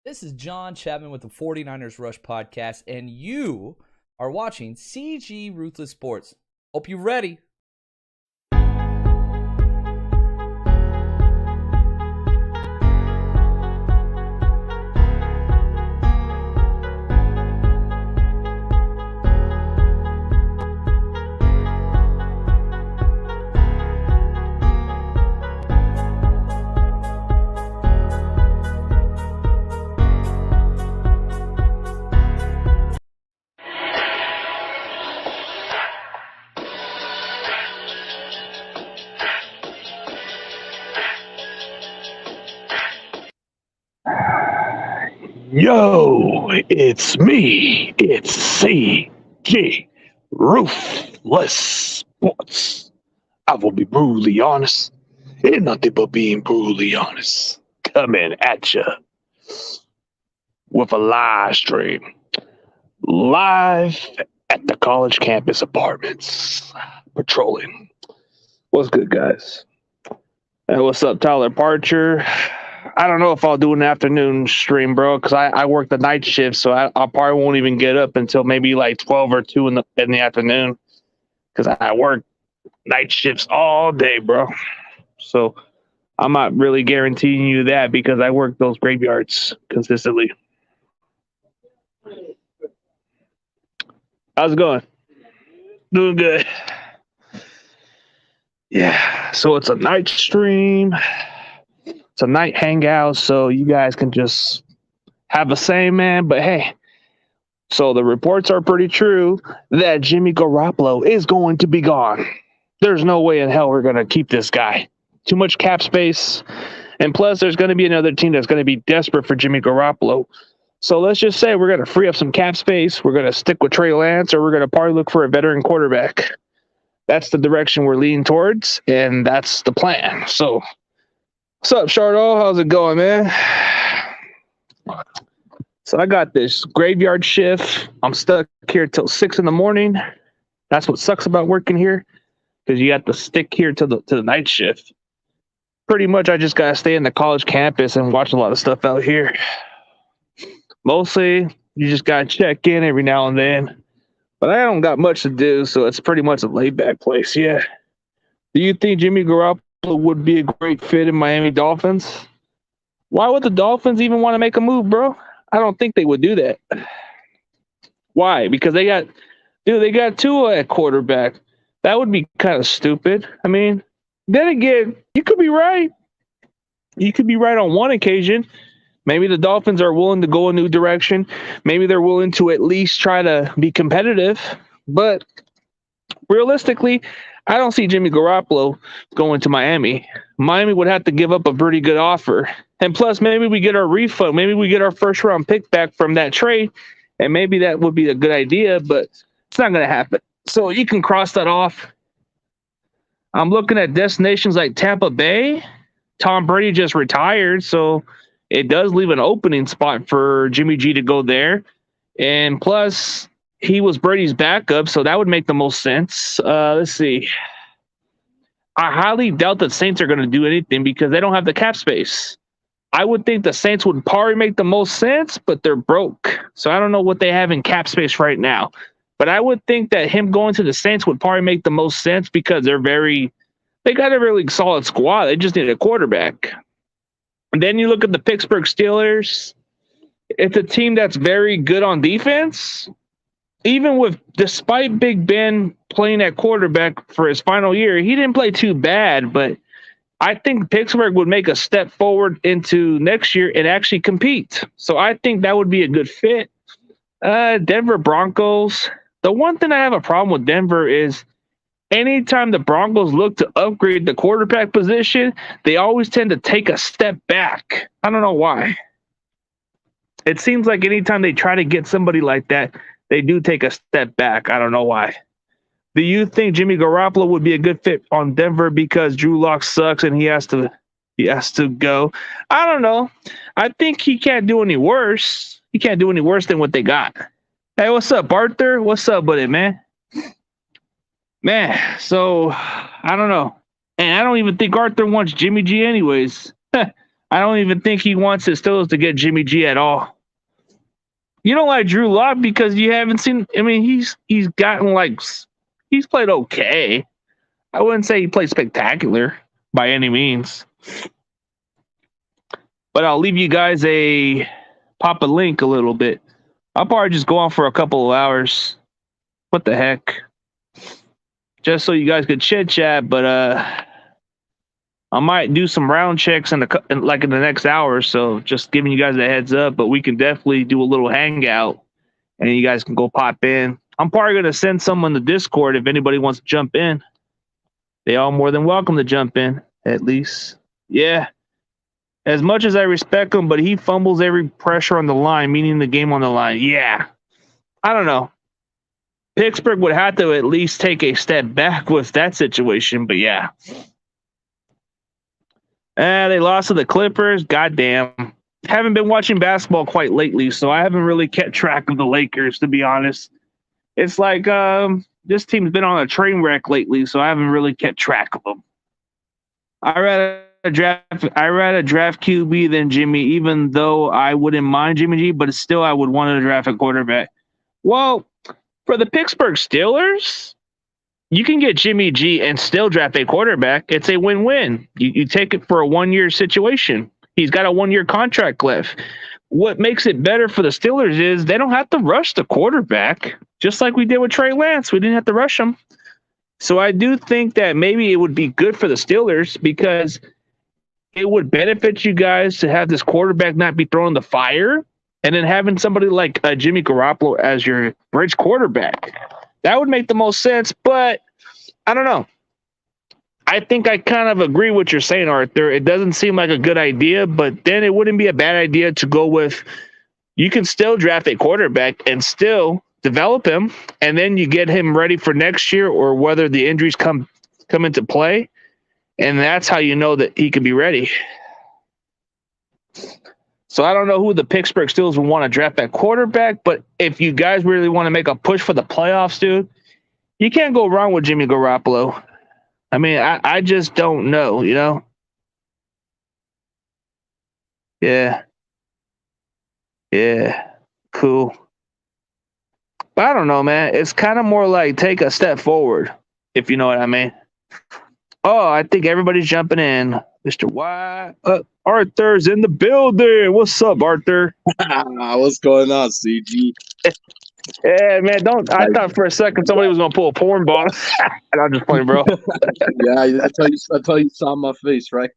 This is John Chapman with the 49ers Rush Podcast, and you are watching CG Ruthless Sports. Hope you're ready. Yo, it's me. It's CG Ruthless Sports. I will be brutally honest. Ain't nothing but being brutally honest. Coming at you with a live stream. Live at the college campus apartments. Patrolling. What's good, guys? Hey, what's up, Tyler Parcher? I don't know if I'll do an afternoon stream, bro, because I work the night shift, so I probably won't even get up until maybe like 12 or 2 in the afternoon, because I work night shifts all day, bro. So I'm not really guaranteeing you that because I work those graveyards consistently. How's it going? Doing good. Yeah, so it's a night stream. It's a night hangout, so you guys can just have a say, man. But hey, so the reports are pretty true that Jimmy Garoppolo is going to be gone. There's no way in hell we're going to keep this guy. Too much cap space. And plus, there's going to be another team that's going to be desperate for Jimmy Garoppolo. So let's just say we're going to free up some cap space. We're going to stick with Trey Lance, or we're going to probably look for a veteran quarterback. That's the direction we're leaning towards, and that's the plan. So what's up, Shardo? How's it going, man? So I got this graveyard shift. I'm stuck here till 6 in the morning. That's what sucks about working here, because you have to stick here to the night shift. Pretty much, I just gotta stay in the college campus and watch a lot of stuff out here. Mostly, you just gotta check in every now and then. But I don't got much to do, so it's pretty much a laid-back place. Yeah. Do you think Jimmy Garoppolo would be a great fit in Miami Dolphins? Why would the Dolphins even want to make a move, bro? I don't think they would do that. Why? Because they got Tua at quarterback. That would be kind of stupid. I mean, then again, you could be right. You could be right on one occasion. Maybe the Dolphins are willing to go a new direction. Maybe they're willing to at least try to be competitive. But realistically, I don't see Jimmy Garoppolo going to Miami. Miami would have to give up a pretty good offer. And plus, maybe we get our refund. Maybe we get our first-round pick back from that trade, and maybe that would be a good idea, but it's not going to happen. So you can cross that off. I'm looking at destinations like Tampa Bay. Tom Brady just retired, so it does leave an opening spot for Jimmy G to go there. And plus, he was Brady's backup, so that would make the most sense. Let's see. I highly doubt the Saints are going to do anything because they don't have the cap space. I would think the Saints would probably make the most sense, but they're broke. So I don't know what they have in cap space right now. But I would think that him going to the Saints would probably make the most sense because they got a really solid squad. They just need a quarterback. And then you look at the Pittsburgh Steelers. It's a team that's very good on defense. Despite Big Ben playing at quarterback for his final year, he didn't play too bad, but I think Pittsburgh would make a step forward into next year and actually compete. So I think that would be a good fit. Denver Broncos. The one thing I have a problem with Denver is anytime the Broncos look to upgrade the quarterback position, they always tend to take a step back. I don't know why. It seems like anytime they try to get somebody like that, they do take a step back. I don't know why. Do you think Jimmy Garoppolo would be a good fit on Denver because Drew Lock sucks and he has to go? I don't know. I think he can't do any worse. He can't do any worse than what they got. Hey, what's up, Arthur? What's up with it, man? Man, so I don't know. And I don't even think Arthur wants Jimmy G anyways. I don't even think he wants his Steelers to get Jimmy G at all. You don't like Drew Lock because you haven't seen. I mean, he's gotten like he's played okay. I wouldn't say he played spectacular by any means. But I'll leave you guys pop a link a little bit. I'll probably just go on for a couple of hours. What the heck? Just so you guys could chit chat, but I might do some round checks in the next hour or so. Just giving you guys a heads up, but we can definitely do a little hangout, and you guys can go pop in. I'm probably gonna send someone the Discord if anybody wants to jump in. They all more than welcome to jump in, at least. Yeah. As much as I respect him, but he fumbles every pressure on the line, meaning the game on the line. Yeah. I don't know. Pittsburgh would have to at least take a step back with that situation, but yeah. They lost to the Clippers. Goddamn. Haven't been watching basketball quite lately, so I haven't really kept track of the Lakers, to be honest. It's like this team's been on a train wreck lately, so I haven't really kept track of them. I'd rather draft QB than Jimmy, even though I wouldn't mind Jimmy G, but still I would want to draft a quarterback. Well, for the Pittsburgh Steelers, you can get Jimmy G and still draft a quarterback. It's a win-win. You take it for a one-year situation. He's got a one-year contract left. What makes it better for the Steelers is they don't have to rush the quarterback, just like we did with Trey Lance. We didn't have to rush him. So I do think that maybe it would be good for the Steelers because it would benefit you guys to have this quarterback not be thrown in the fire, and then having somebody like Jimmy Garoppolo as your bridge quarterback. That would make the most sense, but I don't know. I think I kind of agree with what you're saying, Arthur. It doesn't seem like a good idea, but then it wouldn't be a bad idea to go with you can still draft a quarterback and still develop him, and then you get him ready for next year or whether the injuries come into play, and that's how you know that he can be ready. So I don't know who the Pittsburgh Steelers would want to draft at quarterback, but if you guys really want to make a push for the playoffs, dude, you can't go wrong with Jimmy Garoppolo. I mean, I just don't know, you know? Yeah. Yeah. Cool. But I don't know, man. It's kind of more like take a step forward, if you know what I mean. Oh, I think everybody's jumping in. Mr. Y. Arthur's in the building. What's up, Arthur? What's going on, CG? Yeah, man. I thought for a second somebody was gonna pull a porn ball. And I'm just playing, bro. Yeah, I tell you saw my face, right?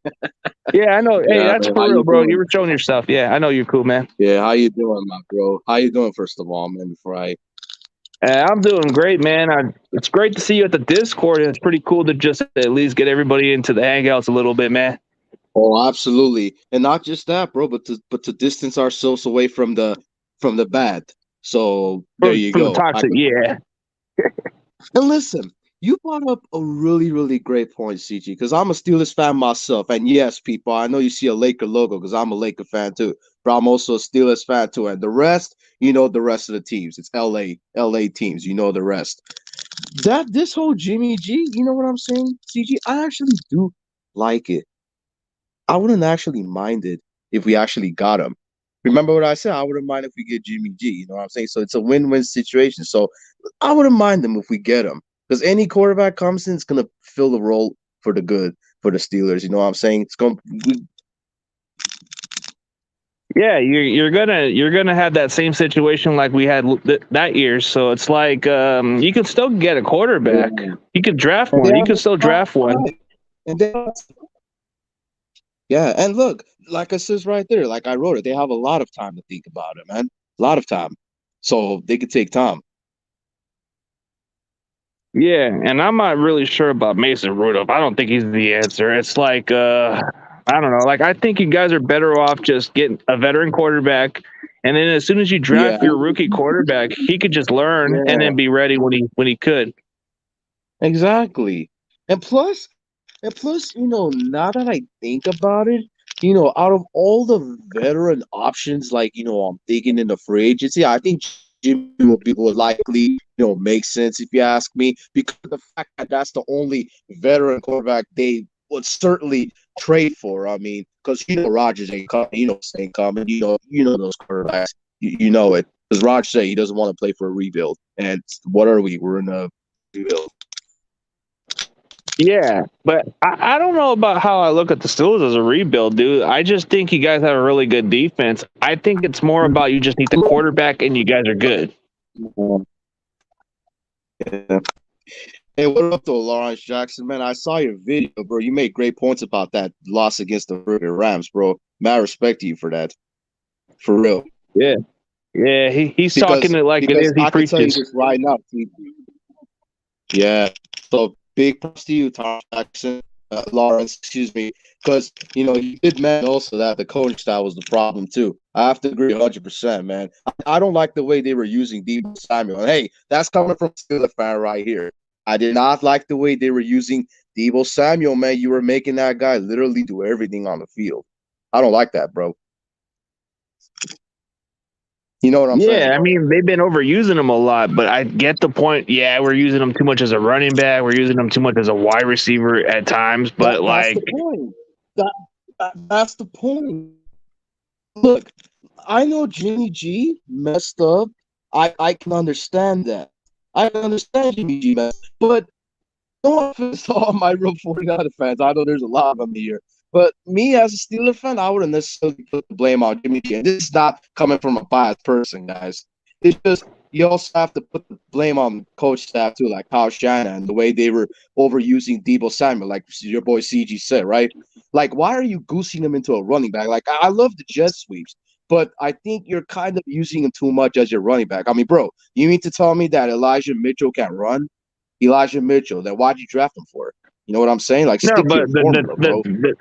Yeah, I know. Hey, Yeah, that's man, for real, bro. doing? You were showing yourself. Yeah, I know you're cool, man. Yeah, how you doing, my bro? How you doing, first of all, man? Before I I'm doing great, man. It's great to see you at the Discord, and it's pretty cool to just at least get everybody into the hangouts a little bit, man. Oh, absolutely, and not just that, bro, but to distance ourselves away from the bad. So there you From go. the toxic, yeah. And listen, you brought up a really, really great point, CG, because I'm a Steelers fan myself. And yes, people, I know you see a Laker logo because I'm a Laker fan too, but I'm also a Steelers fan too. And the rest, you know, the rest of the teams. It's LA teams. You know the rest. This whole Jimmy G, you know what I'm saying, CG? I actually do like it. I wouldn't actually mind it if we actually got him. Remember what I said? I wouldn't mind if we get Jimmy G. You know what I'm saying? So it's a win-win situation. So I wouldn't mind them if we get him. Because any quarterback comes in, it's gonna fill the role for the good for the Steelers. You know what I'm saying? It's gonna. Yeah, you're gonna have that same situation like we had that year. So it's like you can still get a quarterback. You could draft one. You can still draft one. And then, yeah, and look, like it says right there, like I wrote it, they have a lot of time to think about it, man. A lot of time, so they could take time. Yeah, and I'm not really sure about Mason Rudolph. I don't think he's the answer. It's like I don't know. Like I think you guys are better off just getting a veteran quarterback, and then as soon as you draft your rookie quarterback, he could just learn and then be ready when he could. Exactly, and plus, you know, now that I think about it, you know, out of all the veteran options, like, you know, I'm thinking in the free agency, I think Jimmy would likely, you know, make sense if you ask me, because of the fact that that's the only veteran quarterback they would certainly trade for. I mean, because Rodgers ain't coming. Ain't coming. Those quarterbacks. You know it. Because Rodgers said he doesn't want to play for a rebuild. And what are we? We're in a rebuild. Yeah, but I don't know about how I look at the Steelers as a rebuild, dude. I just think you guys have a really good defense. I think it's more about you just need the quarterback and you guys are good. Yeah. Hey, what up, though, Lawrence Jackson? Man, I saw your video, bro. You made great points about that loss against the freaking Rams, bro. Man, I respect you for that. For real. Yeah. Yeah, he's talking it like it is. He I can tell you preaches. this right now. Yeah. So big props to you, Tom Jackson, Lawrence, excuse me, because you did mention also that the coaching style was the problem too. I have to agree 100%, man. I don't like the way they were using Deebo Samuel. And hey, that's coming from a Steelers fan right here. I did not like the way they were using Deebo Samuel, man. You were making that guy literally do everything on the field. I don't like that, bro. You know what I'm saying? Yeah, I mean, they've been overusing him a lot, but I get the point. Yeah, we're using him too much as a running back. We're using him too much as a wide receiver at times, but That's the point. That's the point. Look, I know Jimmy G messed up. I can understand that. I can understand Jimmy G messed up. But no offense to all my real 49er fans. I know there's a lot of them here. But me as a Steeler fan, I wouldn't necessarily put the blame on Jimmy G. And this is not coming from a biased person, guys. It's just you also have to put the blame on coach staff too, like Kyle Shanahan, and the way they were overusing Deebo Samuel, like your boy CG said, right? Like, why are you goosing him into a running back? Like, I love the jet sweeps, but I think you're kind of using him too much as your running back. I mean, bro, you mean to tell me that Elijah Mitchell can't run? Elijah Mitchell, then why'd you draft him for? You know what I'm saying? Like, no. stick to But your formula, bro. the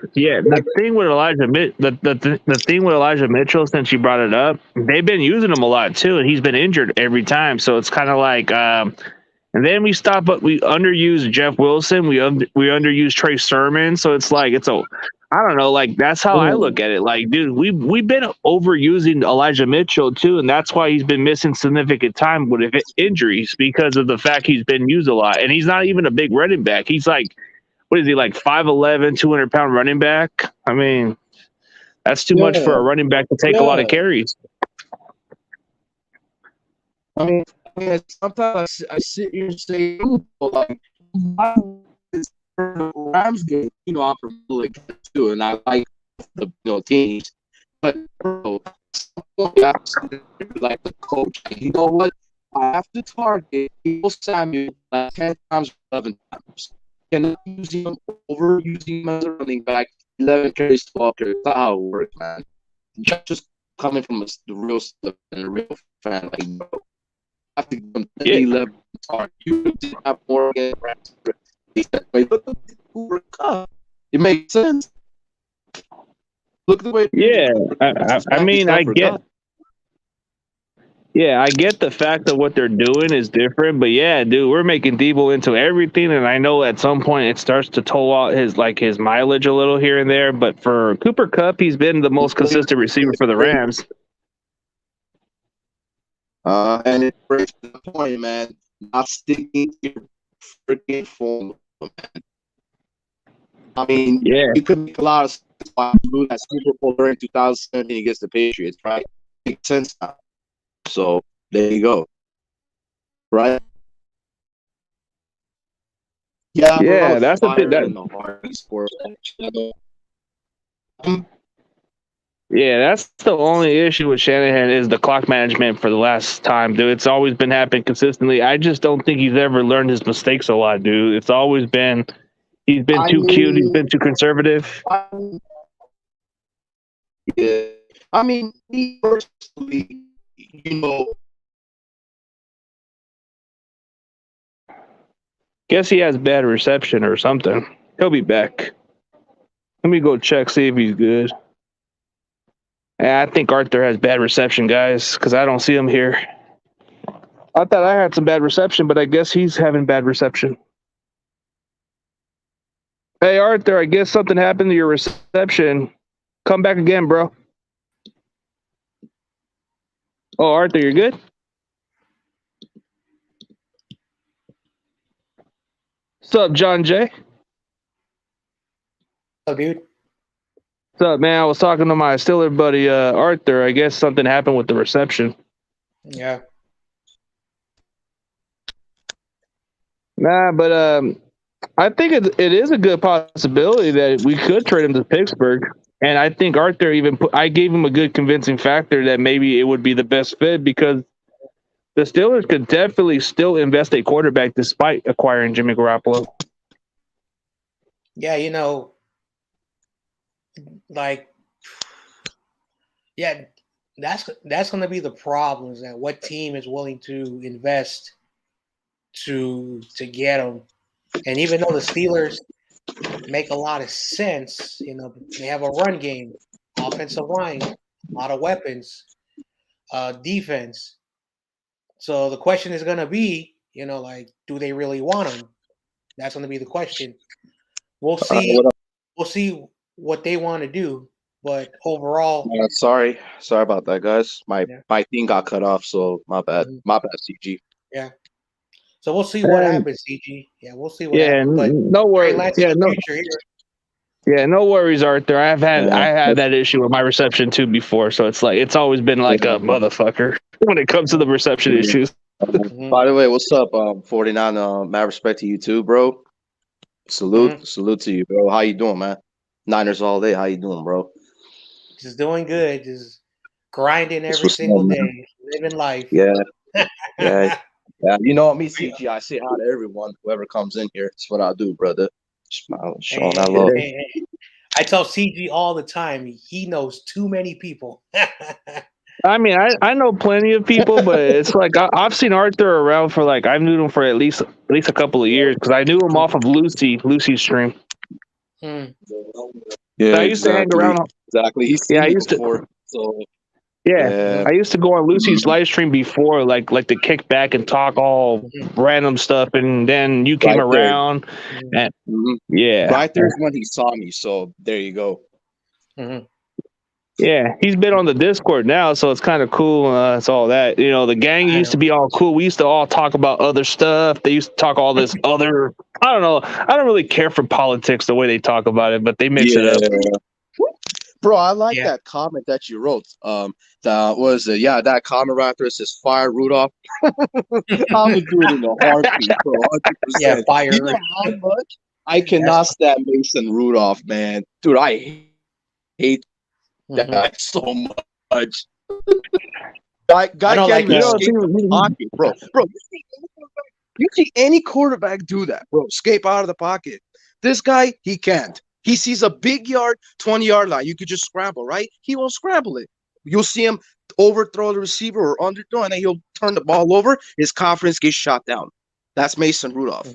thing with the thing with Elijah Mitchell, since you brought it up, they've been using him a lot too, and he's been injured every time. So it's kind of like, and then we stop, but we underuse Jeff Wilson. We underuse Trey Sermon. So it's like I don't know. Like that's how I look at it. Like, dude, we've been overusing Elijah Mitchell too, and that's why he's been missing significant time with injuries because of the fact he's been used a lot, and he's not even a big running back. He's like, what is he, like 5'11", 200-pound running back? I mean, that's too much for a running back to take a lot of carries. I mean, sometimes I sit here and say, like, why is the Rams game? I'm from Philly too, and I like the teams, but bro, like the coach, you know what? I have to target Deebo Samuel like 10 times, 11 times. Cannot use him, overusing him as a running back. 11 carries, 12 carries. That's not how it works, man. Just coming from the real stuff and a real fan, like, bro. Have to give him 11 targets. You did have more against look at Cooper Kupp. It makes sense. Look at the way. Yeah, I mean, I get. Yeah, I get the fact that what they're doing is different, but yeah, dude, we're making Deebo into everything, and I know at some point it starts to toll out his mileage a little here and there. But for Cooper Kupp, he's been the most consistent receiver for the Rams. And it breaks the point, man. Not sticking to your freaking formula, man. I mean, you could make a lot of sense why you lose that Super Bowl during 2017 against the Patriots, right? Makes sense now. So there you go. Right? Yeah, bro, that's a bit that. Yeah, that's the only issue with Shanahan is the clock management for the last time, dude. It's always been happening consistently. I just don't think he's ever learned his mistakes a lot, dude. It's always been he's been too cute, he's been too conservative. Yeah. I mean, me personally, Guess he has bad reception or something. He'll be back. Let me go check, see if he's good. I think Arthur has bad reception, guys, because I don't see him here. I thought I had some bad reception, but I guess he's having bad reception. Hey, Arthur, I guess something happened to your reception. Come back again, bro. Oh, Arthur, you're good? What's up, John Jay? What's up, dude? What's up, man? I was talking to my Steeler buddy Arthur. I guess something happened with the reception. Yeah. Nah, but I think it is a good possibility that we could trade him to Pittsburgh. And I think Arthur I gave him a good convincing factor that maybe it would be the best fit because the Steelers could definitely still invest a quarterback despite acquiring Jimmy Garoppolo. Yeah, like, yeah, that's going to be the problem, is that what team is willing to invest to get him. And even though the Steelers make a lot of sense, they have a run game, offensive line, a lot of weapons, defense. So the question is going to be, like, do they really want him? That's going to be the question. We'll see. We'll see what they want to do, but overall, sorry about that, guys. My thing got cut off, so my bad. My bad, CG. Yeah. So we'll see what happens, CG. Yeah, we'll see what happens. But no worries. No worries, Arthur. I had that issue with my reception too before, so it's always been like a motherfucker when it comes to the reception issues. By the way, what's up, 49? Mad respect to you too, bro. Salute to you, bro. How you doing, man? Niners all day. How you doing, bro? Just doing good. Just grinding every single day, living life. Yeah. You know me, CG. I say hi to everyone, whoever comes in here. That's what I do, brother. Showing that love. I tell CG all the time, he knows too many people. I mean, I know plenty of people, but it's like I've seen Arthur around for I've known him for at least a couple of years because I knew him off of Lucy's stream. Yeah, so I used to hang around. Exactly. He's seen me before. So I used to go on Lucy's live stream before, like to kick back and talk all random stuff, and then you came around, and right there's when he saw me. So there you go. Yeah, he's been on the Discord now, so it's kind of cool. It's all that. The gang used to be all cool. We used to all talk about other stuff. They used to talk all this other. I don't know. I don't really care for politics the way they talk about it, but they mix it up. Bro, I like that comment that you wrote. That was it. Yeah, that comment right there says "Fire Rudolph." I would do it in a heartbeat, bro. 100%. Yeah, fire. You know how much I cannot stand Mason Rudolph, man. Dude, I hate that so much. Guy can't even escape the pocket, bro. Bro, you see any quarterback do that, bro? Escape out of the pocket. This guy, he can't. He sees a big yard, 20-yard line. You could just scramble, right? He won't scramble it. You'll see him overthrow the receiver or underthrow, and then he'll turn the ball over. His confidence gets shot down. That's Mason Rudolph.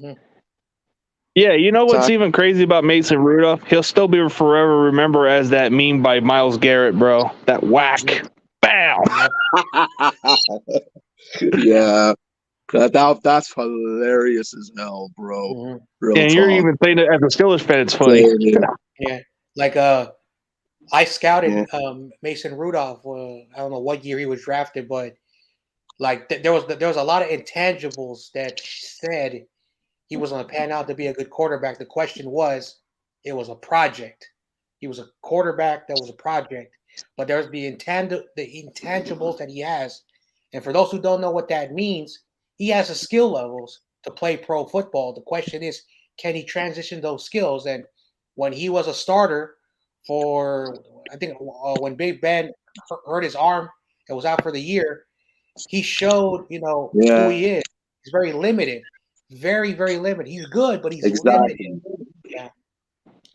Yeah, you know what's even crazy about Mason Rudolph? He'll still be forever remembered as that meme by Myles Garrett, bro. That whack. Bam! Yeah. That's hilarious as hell, bro. And you're even saying it as a Steelers fan, it's funny. Yeah. Like I scouted Mason Rudolph. I don't know what year he was drafted, but like there was a lot of intangibles that said he was going to pan out to be a good quarterback. The question was, it was a project. He was a quarterback that was a project, but there's the intangibles that he has. And for those who don't know what that means, he has the skill levels to play pro football. The question is, can he transition those skills? And when he was a starter for, I think when Big Ben hurt his arm and was out for the year, he showed, who he is. He's very limited. Very, very limited. He's good, but he's limited. Yeah.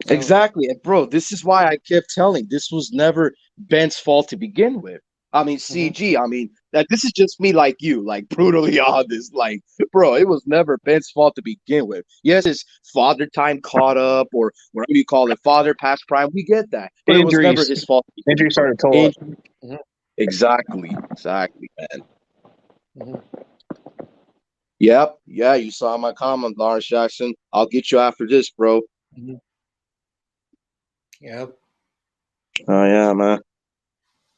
So, exactly. And bro, this is why I kept telling this was never Ben's fault to begin with. I mean, CG, I mean, that this is just me like you, like brutally honest. Like, bro, it was never Ben's fault to begin with. Yes, his father time caught up, or whatever you call it, father past prime. We get that. But it was never his fault. Injury started to toll. Exactly, man. Yep. Yeah, you saw my comment, Lawrence Jackson. I'll get you after this, bro. Yep. Oh, yeah, man.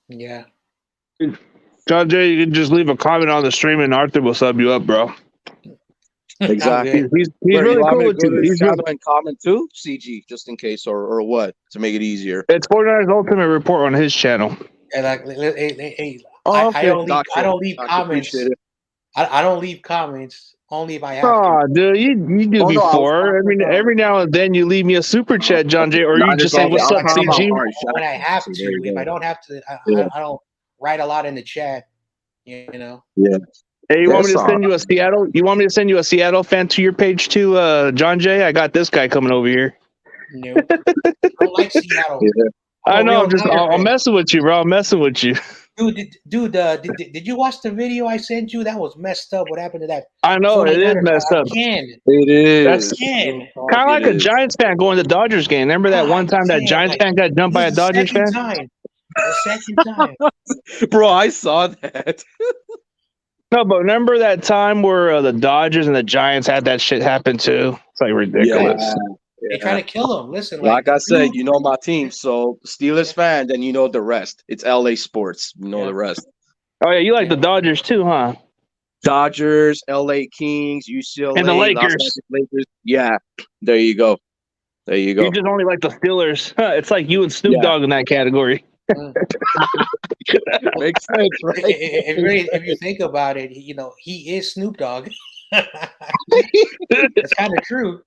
Yeah. John Jay, you can just leave a comment on the stream and Arthur will sub you up, bro. Exactly. He's Where, you really want cool me to with go to you. his channel and comment too, CG, just in case, or what, to make it easier. It's 49ers Ultimate Report on his channel. And like, hey, Oh, I okay, don't leave. I gotcha. don't leave Gotcha, comments. appreciate it. I don't leave comments only if I have to. Oh, dude, you do Oh no, I was before. I talking mean, about. every now and then you leave me a super chat, John Jay, or No, you just just say, all good. "What's I was up, Like I talking said, about CG?" Ari when I Shaffman. have So to. there you If go. I don't have to, Yeah, I don't write a lot in the chat. You know. yeah. Hey, you want me That's to all send you a Seattle? You want me to send you a Seattle fan to your page too, John Jay? I got this guy coming over here. Nope. I don't like Seattle. right. Yeah. I'm I a know. real Niner I'm fan. messing with you, bro. I'm messing with you. Dude, did you watch the video I sent you? That was messed up. What happened to that I know it is 49ers messed up. again? It That's is. Again. Real talk, kind of it like a is. Giants fan going to the Dodgers game. Remember that one God time that damn! Giants Like fan got jumped by a this is the Dodgers second fan? time. The second time. Bro, I saw that. No, but remember that time where the Dodgers and the Giants had that shit happen too? It's like ridiculous. Yeah. They Yeah. trying to kill him. Listen, Like the I said, dude. you know my team. So Steelers Yeah. fan, then you know the rest. It's LA sports. You know Yeah. the rest. Oh yeah, you like Yeah. the Dodgers too, huh? Dodgers, LA Kings, And the UCLA, Los Lakers. Angeles Lakers. Yeah. There you go. There you You go. just only like the Steelers. It's like you and Snoop Yeah. Dogg in that category. Mm. Makes sense, right? If you think about it, he is Snoop Dogg. It's kind of true.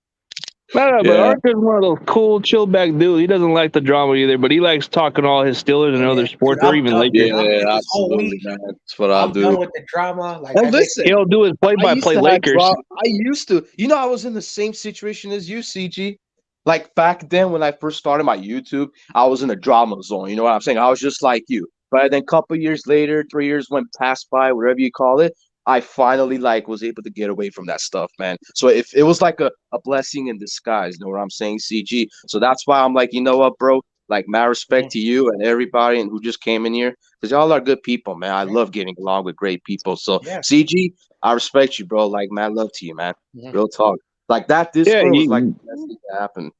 No, but Yeah. Arthur's one of those cool, chill back dudes. He doesn't like the drama either, but he likes talking all his Steelers and Yeah, other man. sports Dude, or I'm even done. Lakers. I'm Yeah, this whole absolutely, week. man. That's what I'll I'm done do. with the drama. Like Oh, I listen. He'll do his I play-by-play used to have Lakers. I used to. You know, I was in the same situation as you, CG. Like back then when I first started my YouTube, I was in a drama zone. You know what I'm saying? I was just like you. But then a couple years later, 3 years went past by, whatever you call it, I finally was able to get away from that stuff, man. So if it was like a blessing in disguise, you know what I'm saying, CG. So that's why I'm like, you know what, bro? Like, mad respect to you and everybody and who just came in here. Because y'all are good people, man. I love getting along with great people. So Yeah. CG, I respect you, bro. Like, man, love to you, man. Mhm. Real talk. Like that Yeah, Discord was like the best thing to happen.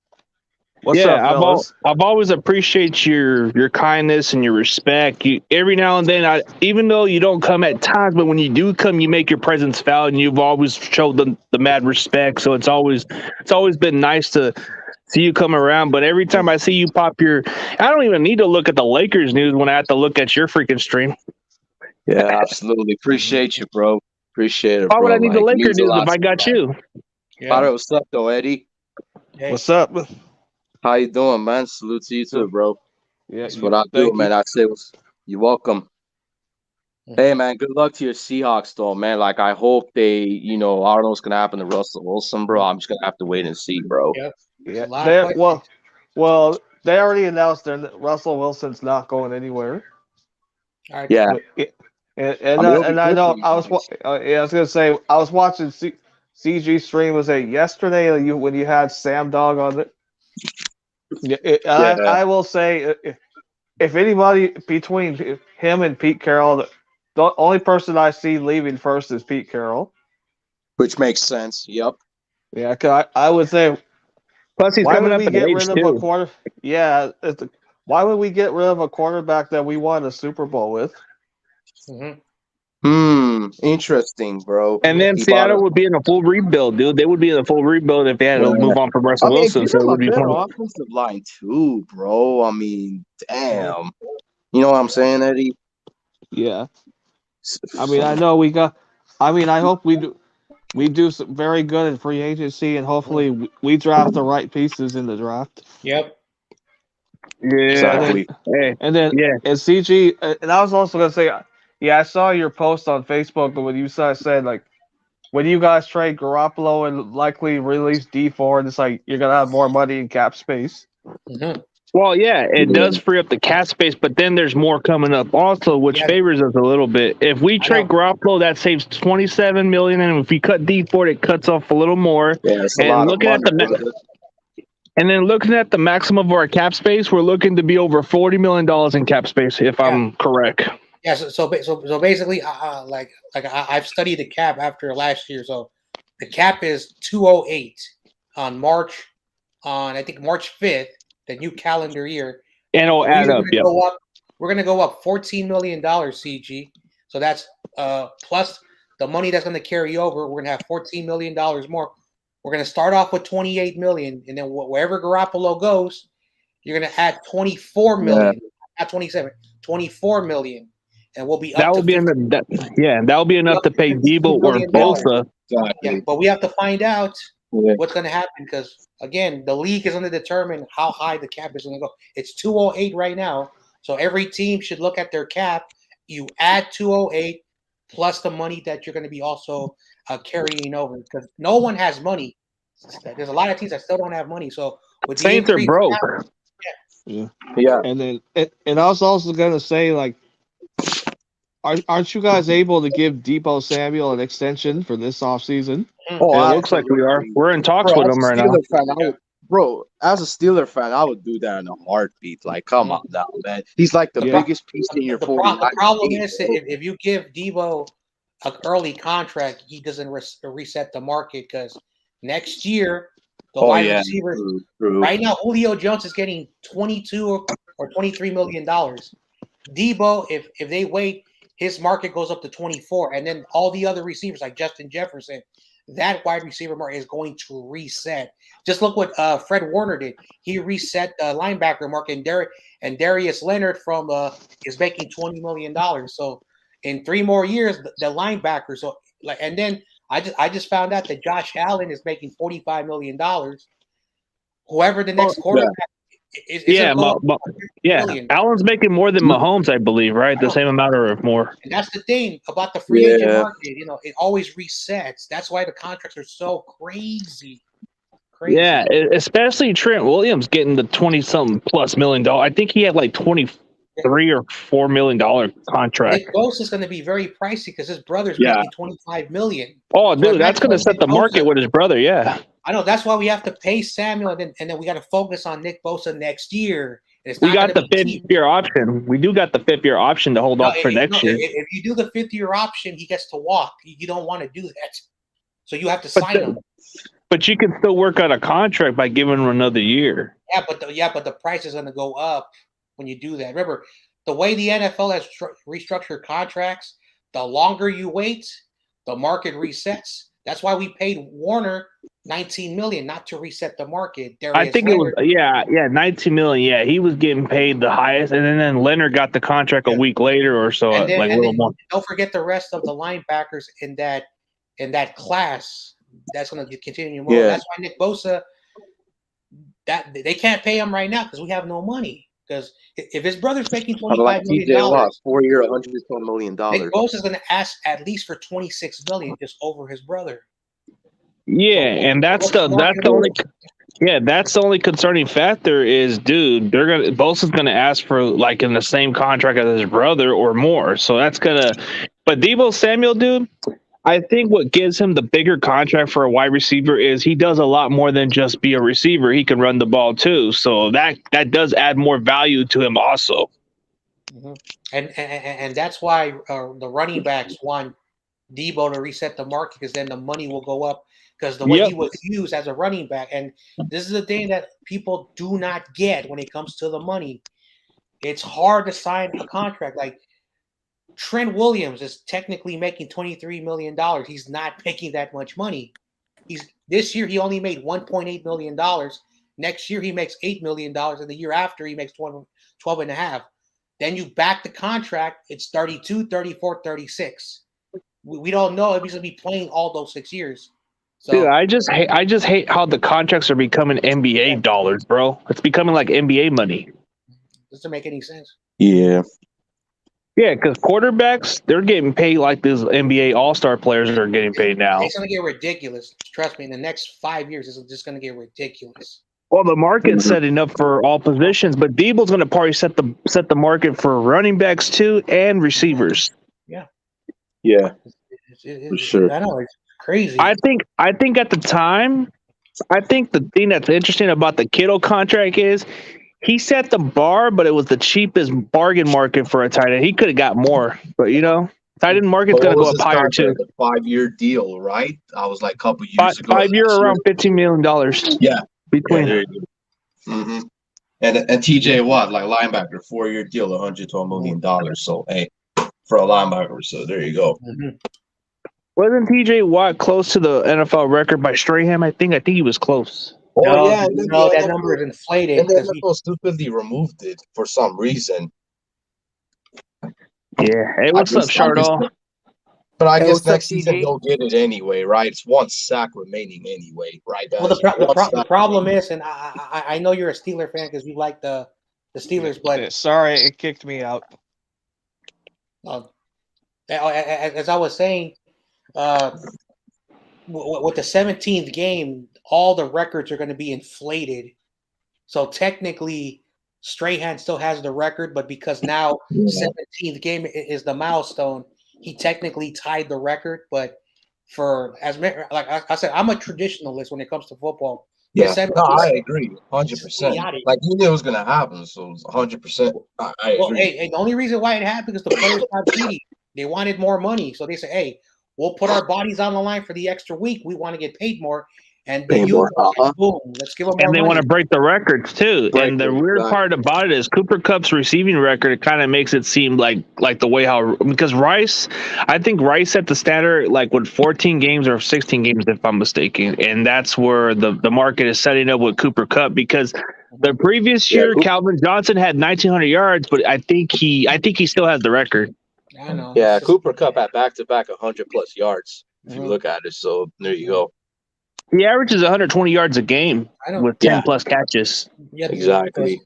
What's up, fellas? I've always appreciate your kindness and your respect. You every now and then, even though you don't come at times, but when you do come, you make your presence felt, and you've always showed the mad respect. So it's always been nice to see you come around. But every time I see you pop I don't even need to look at the Lakers news when I have to look at your freaking stream. Yeah, absolutely. Appreciate you, bro. Appreciate it, Why would bro. I need the Like, Laker means a news lot if I to me, got man. you? By the Yeah. way, what's up, though, Eddie? Hey. What's up? How you doing, man? Salute to you too, bro. Yeah, That's what I do, thank man. you. I say, you're welcome. Hey, man, good luck to your Seahawks, though, man. Like, I hope I don't know what's gonna happen to Russell Wilson, bro. I'm just gonna have to wait and see, bro. Yep. There's Yeah, a lot of questions. well, they already announced that Russell Wilson's not going anywhere. All right. Yeah, But I mean, it'll be I good for know you I was guys. I was gonna say I was watching CG stream was it yesterday when you had Sam Dog on it. Yeah, Yeah, I will say if anybody between him and Pete Carroll, the only person I see leaving first is Pete Carroll. which makes sense. Yep. Yeah, 'cause I would say Plus, he's why coming would up we in get age rid of a too. quarter? Yeah, why would we get rid of a quarterback that we won a Super Bowl with? Mm-hmm. Interesting, bro. And then He bought Seattle a. would be in a full rebuild, dude. They would be in a full rebuild if they had to Yeah. move on from I Russell mean, Wilson. give So it him a would be better fun. offensive line too, bro. I mean, damn. You know what I'm saying, Eddie? Yeah, I mean I know we got. I mean I hope we do some very good in free agency and hopefully we draft the right pieces in the draft. Yep. Yeah. Exactly. Hey. And then Yeah. and CG and I was also gonna say, yeah, I saw your post on Facebook when you said like when you guys trade Garoppolo and likely release D4, it's like you're gonna have more money in cap space. Mm-hmm. Well, yeah, it Yeah. does free up the cap space, but then there's more coming up also, which Yeah. favors us a little bit. If we I trade know. Garoppolo, that saves $27 million, and if we cut D4, it cuts off a little more. Yeah, it's a And lot of looking at money, the brother. and then looking at the maximum of our cap space, we're looking to be over $40 million in cap space, if I'm correct. Yeah. So basically, I've studied the cap after last year. So the cap is 208 on I think March 5th, the new calendar year. And it'll add up. Yep. We're gonna go up $14 million, CG. So that's plus the money that's going to carry over, we're going to have $14 million more. We're going to start off with $28 million, and then wherever Garoppolo goes, you're going to add $24 million, not 27, $24 million, and we'll be up That will to be enough. That will be enough to pay Debo or Bosa. Exactly. Yeah, but we have to find out Yeah. what's going to happen because, again, the league is going to determine how high the cap is going to go. It's 208 right now, so every team should look at their cap. You add 208 plus the money that you're going to be also carrying over because no one has money. There's a lot of teams that still don't have money. So with the Saints are increased broke. cap, Yeah. And then, and I was also gonna say, like, aren't you guys able to give Debo Samuel an extension for this offseason? Oh, it looks like we are. We're in talks with him right now. As a Steeler fan, I would do that in a heartbeat. Like, come on now, man. He's like the Yeah. biggest piece in your the 49 problem team, is bro. if you give Debo an early contract, he doesn't reset the market because next year the wide receivers. True. Right now, Julio Jones is getting $22 or $23 million. Debo, if they wait, his market goes up to 24, and then all the other receivers like Justin Jefferson, that wide receiver market is going to reset. Just look what Fred Warner did. He reset the linebacker market, and Darius Leonard is making $20 million. So in 3 more years, the linebackers. So and then I just found out that Josh Allen is making $45 million. Whoever the next quarterback is Allen's making more than Mahomes, I believe, right? The same amount or more. And that's the thing about the free agent market. It always resets. That's why the contracts are so crazy. Yeah, especially Trent Williams getting the 20-something plus million dollar. I think he had like 23 or $4 million contract. Nick Bosa is going to be very pricey because his brother's making $25 million. Oh, dude, that's going to set the market with his brother. Yeah, I know. That's why we have to pay Samuel, and then we got to focus on Nick Bosa next year. We got the 5th-year option. We do got the 5th-year option to hold off for next year. If you do the 5th-year option, he gets to walk. You don't want to do that, so you have to sign him. But you can still work out a contract by giving him another year. Yeah, but the price is going to go up when you do that. Remember, the way the NFL has restructured contracts, the longer you wait, the market resets. That's why we paid Warner $19 million, not to reset the market. I think Leonard, it was $19 million. Yeah, he was getting paid the highest, and then Leonard got the contract a week later or so, and then, like a little more. Don't forget the rest of the linebackers in that class. That's going to continue more. That's why Nick Bosa, that they can't pay him right now because we have no money. Because if his brother's making $25 million, 4 year, $112 million. Nick Bosa is going to ask at least for $26 million just over his brother. Yeah, and that's the only concerning factor is, dude, Bosa's gonna ask for like in the same contract as his brother or more. So that's gonna. But Deebo Samuel, dude, I think what gives him the bigger contract for a wide receiver is he does a lot more than just be a receiver. He can run the ball too. So that does add more value to him also. Mm-hmm. And that's why the running backs want Deebo to reset the market because then the money will go up because the way he was used as a running back. And this is the thing that people do not get when it comes to the money. It's hard to sign a contract. Like Trent Williams is technically making $23 million. He's not making that much money. This year he only made $1.8 million. Next year he makes $8 million, and the year after he makes 12.5. Then you back the contract, it's 32, 34, 36. We don't know if he's going to be playing all those 6 years. So, dude, I just hate how the contracts are becoming NBA dollars, bro. It's becoming like NBA money. Doesn't make any sense. Yeah. Yeah, because quarterbacks, they're getting paid like these NBA All-Star players are getting paid now. It's going to get ridiculous. Trust me, in the next 5 years, it's just going to get ridiculous. Well, the market's setting up for all positions, but Deebo's going to probably set the market for running backs too and receivers. Yeah. For sure. I know, it's crazy. I think at the time, I think the thing that's interesting about the Kittle contract is he set the bar, but it was the cheapest bargain market for a tight end. He could have got more, but tight end market's going to go up higher too. A 5-year deal, right? I was like a couple years ago. 5 year around $15 million. Yeah. Between. Yeah, mm-hmm. And TJ Watt, like linebacker, 4-year deal, $112 million. So hey, for a linebacker, so there you go. Mm-hmm. Wasn't TJ Watt close to the NFL record by Strahan? I think he was close. Oh No, yeah, and then no, the that NFL number is inflated and the because NFL stupidly removed it for some reason. Yeah. Hey, what's up, Shardo? But I Hey, guess what's up, next season CG? they'll get it anyway, right? It's one sack remaining anyway, right? well, the problem is, and I know you're a Steeler fan because you like the Steelers, but Sorry, it kicked me out. as I was saying, with the 17th game, all the records are going to be inflated. So technically, Strahan still has the record, but because now 17th game is the milestone, he technically tied the record. But like I said, I'm a traditionalist when it comes to football. Yeah, no, I 17th agree, 100%. idiotic. Like you knew it was gonna happen, so 100%. I Well, agree. hey, the only reason why it happened is the players got greedy. They wanted more money, so they said, "Hey, we'll put our bodies on the line for the extra week. We want to get paid more." And the youth, boom, let's give them more And they money. want to break the records too. And the weird part about it is Cooper Kupp's receiving record. It kind of makes it seem like the way how, because I think Rice set the standard like with 14 games or 16 games if I'm mistaken, and that's where the market is setting up with Cooper Kupp, because the previous year Calvin Johnson had 1,900 yards, but I think he still has the record. I know. Yeah, Cooper Kupp had back-to-back 100+ yards. If you Mhm. look at it, so there you go. He averages 120 yards a game I know. with 10 plus catches. Yeah, Exactly.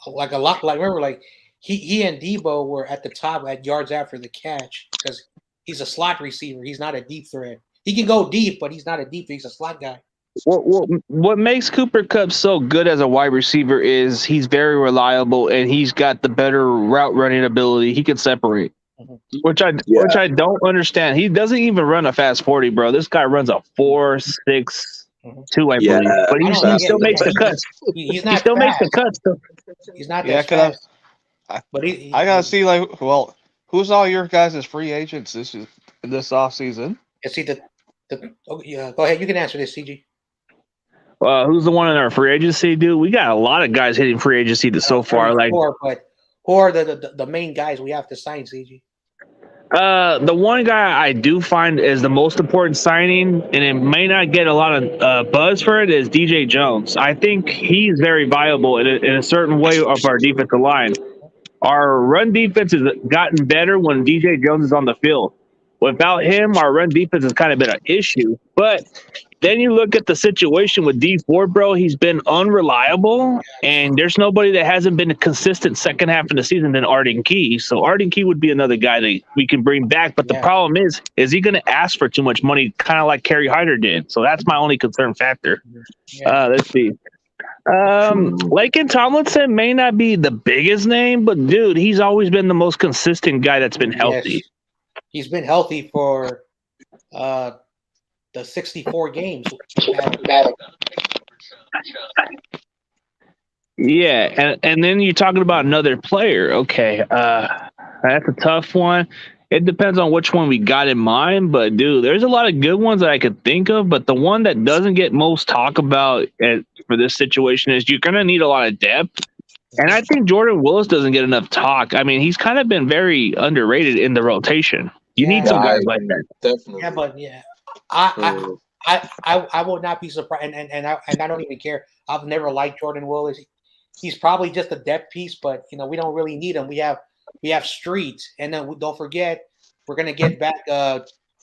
Like a lot. Like remember, like he and Debo were at the top at yards after the catch because he's a slot receiver. He's not a deep threat. He can go deep, but he's not a deep. He's a slot guy. What makes Cooper Kupp so good as a wide receiver is he's very reliable and he's got the better route running ability. He can separate, which I don't understand. He doesn't even run a fast 40, bro. This guy runs a 4.62, I believe, but he still makes the cuts. He's not. He still makes the cuts. He's not Yeah, that fast. I But gotta see who's all your guys' free agents this offseason? See the yeah. Go ahead. You can answer this, CG. Who's the one in our free agency, dude? We got a lot of guys hitting free agency so far. Like, but who are the main guys we have to sign, CG? the one guy I do find is the most important signing, and it may not get a lot of buzz for it, is DJ Jones. I think he's very viable in a certain way of our defensive line. Our run defense has gotten better when DJ Jones is on the field. Without him, our run defense has kind of been an issue. But then you look at the situation with D Ford, bro. He's been unreliable, and there's nobody that hasn't been a consistent second half of the season than Arden Key. So Arden Key would be another guy that we can bring back. But the problem is he going to ask for too much money, kind of like Kerry Hyder did? So that's my only concern factor. Let's see. Laken Tomlinson may not be the biggest name, but dude, he's always been the most consistent guy that's been healthy. Yes. He's been healthy for the 64 games. Yeah, and then you're talking about another player. Okay, that's a tough one. It depends on which one we got in mind, but dude, there's a lot of good ones that I could think of, but the one that doesn't get most talk about for this situation is you're going to need a lot of depth. And I think Jordan Willis doesn't get enough talk. I mean, he's kind of been very underrated in the rotation. You need some guys like that. Definitely. Yeah, but I would not be surprised, and I don't even care. I've never liked Jordan Willis. He's probably just a depth piece, but we don't really need him. We have Street, and then don't forget we're gonna get back.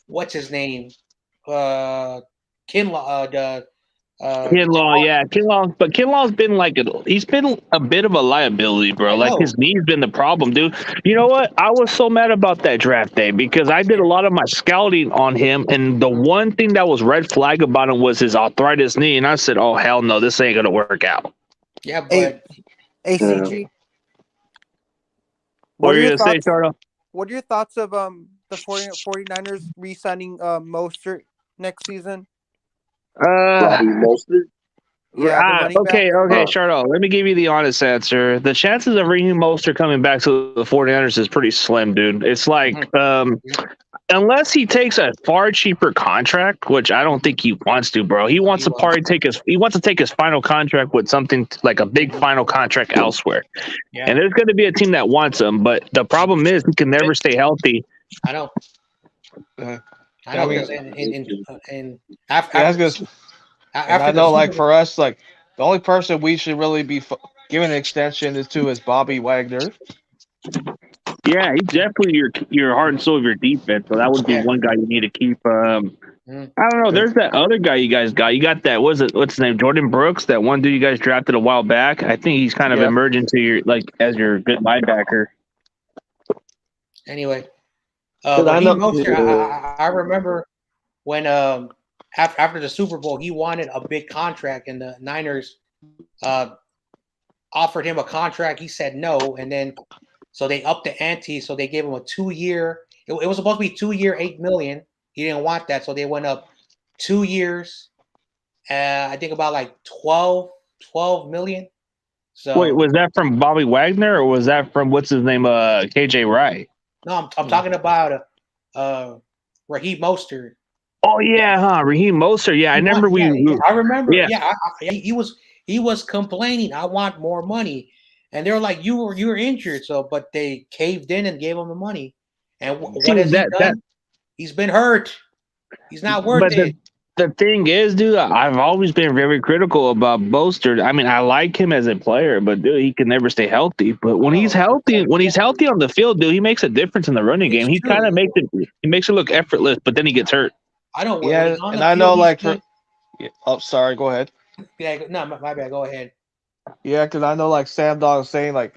What's his name? Kinlaw. Kinlaw, yeah, Kinlaw, but Kinlaw's been he's been a bit of a liability, bro. Like his knee's been the problem, dude. You know what? I was so mad about that draft day because I did a lot of my scouting on him, and the one thing that was red flag about him was his arthritis knee, and I said, "Oh hell no, this ain't gonna work out." Yeah, but ACG. What are you gonna say, Charles? What are your thoughts of the 49ers re-signing Mostert next season? Mostert. Yeah. Okay, Charlotte. Let me give you the honest answer. The chances of Raheem Mostert coming back to the 49ers is pretty slim, dude. It's like, unless he takes a far cheaper contract, which I don't think he wants to, bro. He wants to take his final contract with something like a big final contract elsewhere. Yeah. And there's going to be a team that wants him, but the problem is he can never stay healthy. I know. I know I mean, because and yeah, that's after good. And after I the know, Super like Bowl, for us, like the only person we should really be giving an extension is Bobby Wagner. Yeah, he's definitely your heart and soul of your defense. So that would be yeah. one guy you need to keep. Mhm. I don't know. There's that other guy you guys got. You got that. What's his name? Jordan Brooks. That one dude you guys drafted a while back. I think he's kind of Yeah. emerging to your as your good linebacker. Anyway, 'Cause I Raheem know, Mostert, I remember when after the Super Bowl, he wanted a big contract, and the Niners offered him a contract. He said no, and then so they upped the ante. So they gave him a 2-year. It was supposed to be 2-year, $8 million. He didn't want that, so they went up 2 years. I think about like 12 million. So Wait, was that from Bobby Wagner or was that from what's his name? KJ Wright. no, I'm talking about Raheem Mostert. Oh yeah, huh? Raheem Mostert. Yeah, I remember I remember. Yeah. Yeah, he was complaining. I want more money, and they were like, "You were injured," so but they caved in and gave him the money. And what has he done? He's been hurt. He's not worth it. The thing is, dude, I've always been very critical about Mostert. I mean, I like him as a player, but dude, he can never stay healthy. But when he's healthy on the field, dude, he makes a difference in the running game. He kind of makes it look effortless, but then he gets hurt. I don't. yeah, and I know, like for. Yeah, oh, sorry. Go ahead. Yeah, no, my bad. Go ahead. Yeah, because I know, like Sam Dog was saying, like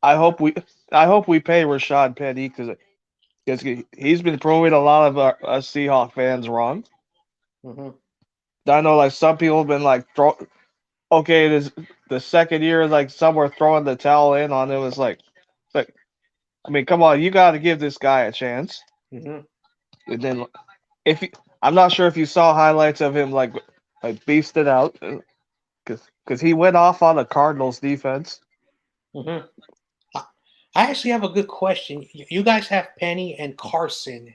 I hope we pay Rashad Penny because he's been proving a lot of us Seahawk fans wrong. Mm-hmm. I know, like some people have been like, okay, this the second year is like somewhere throwing the towel in on him. It's like, I mean, come on, you got to give this guy a chance. Mm-hmm. And then I'm not sure if you saw highlights of him like beasting out because he went off on the Cardinals defense. Mm-hmm. I actually have a good question. You guys have Penny and Carson.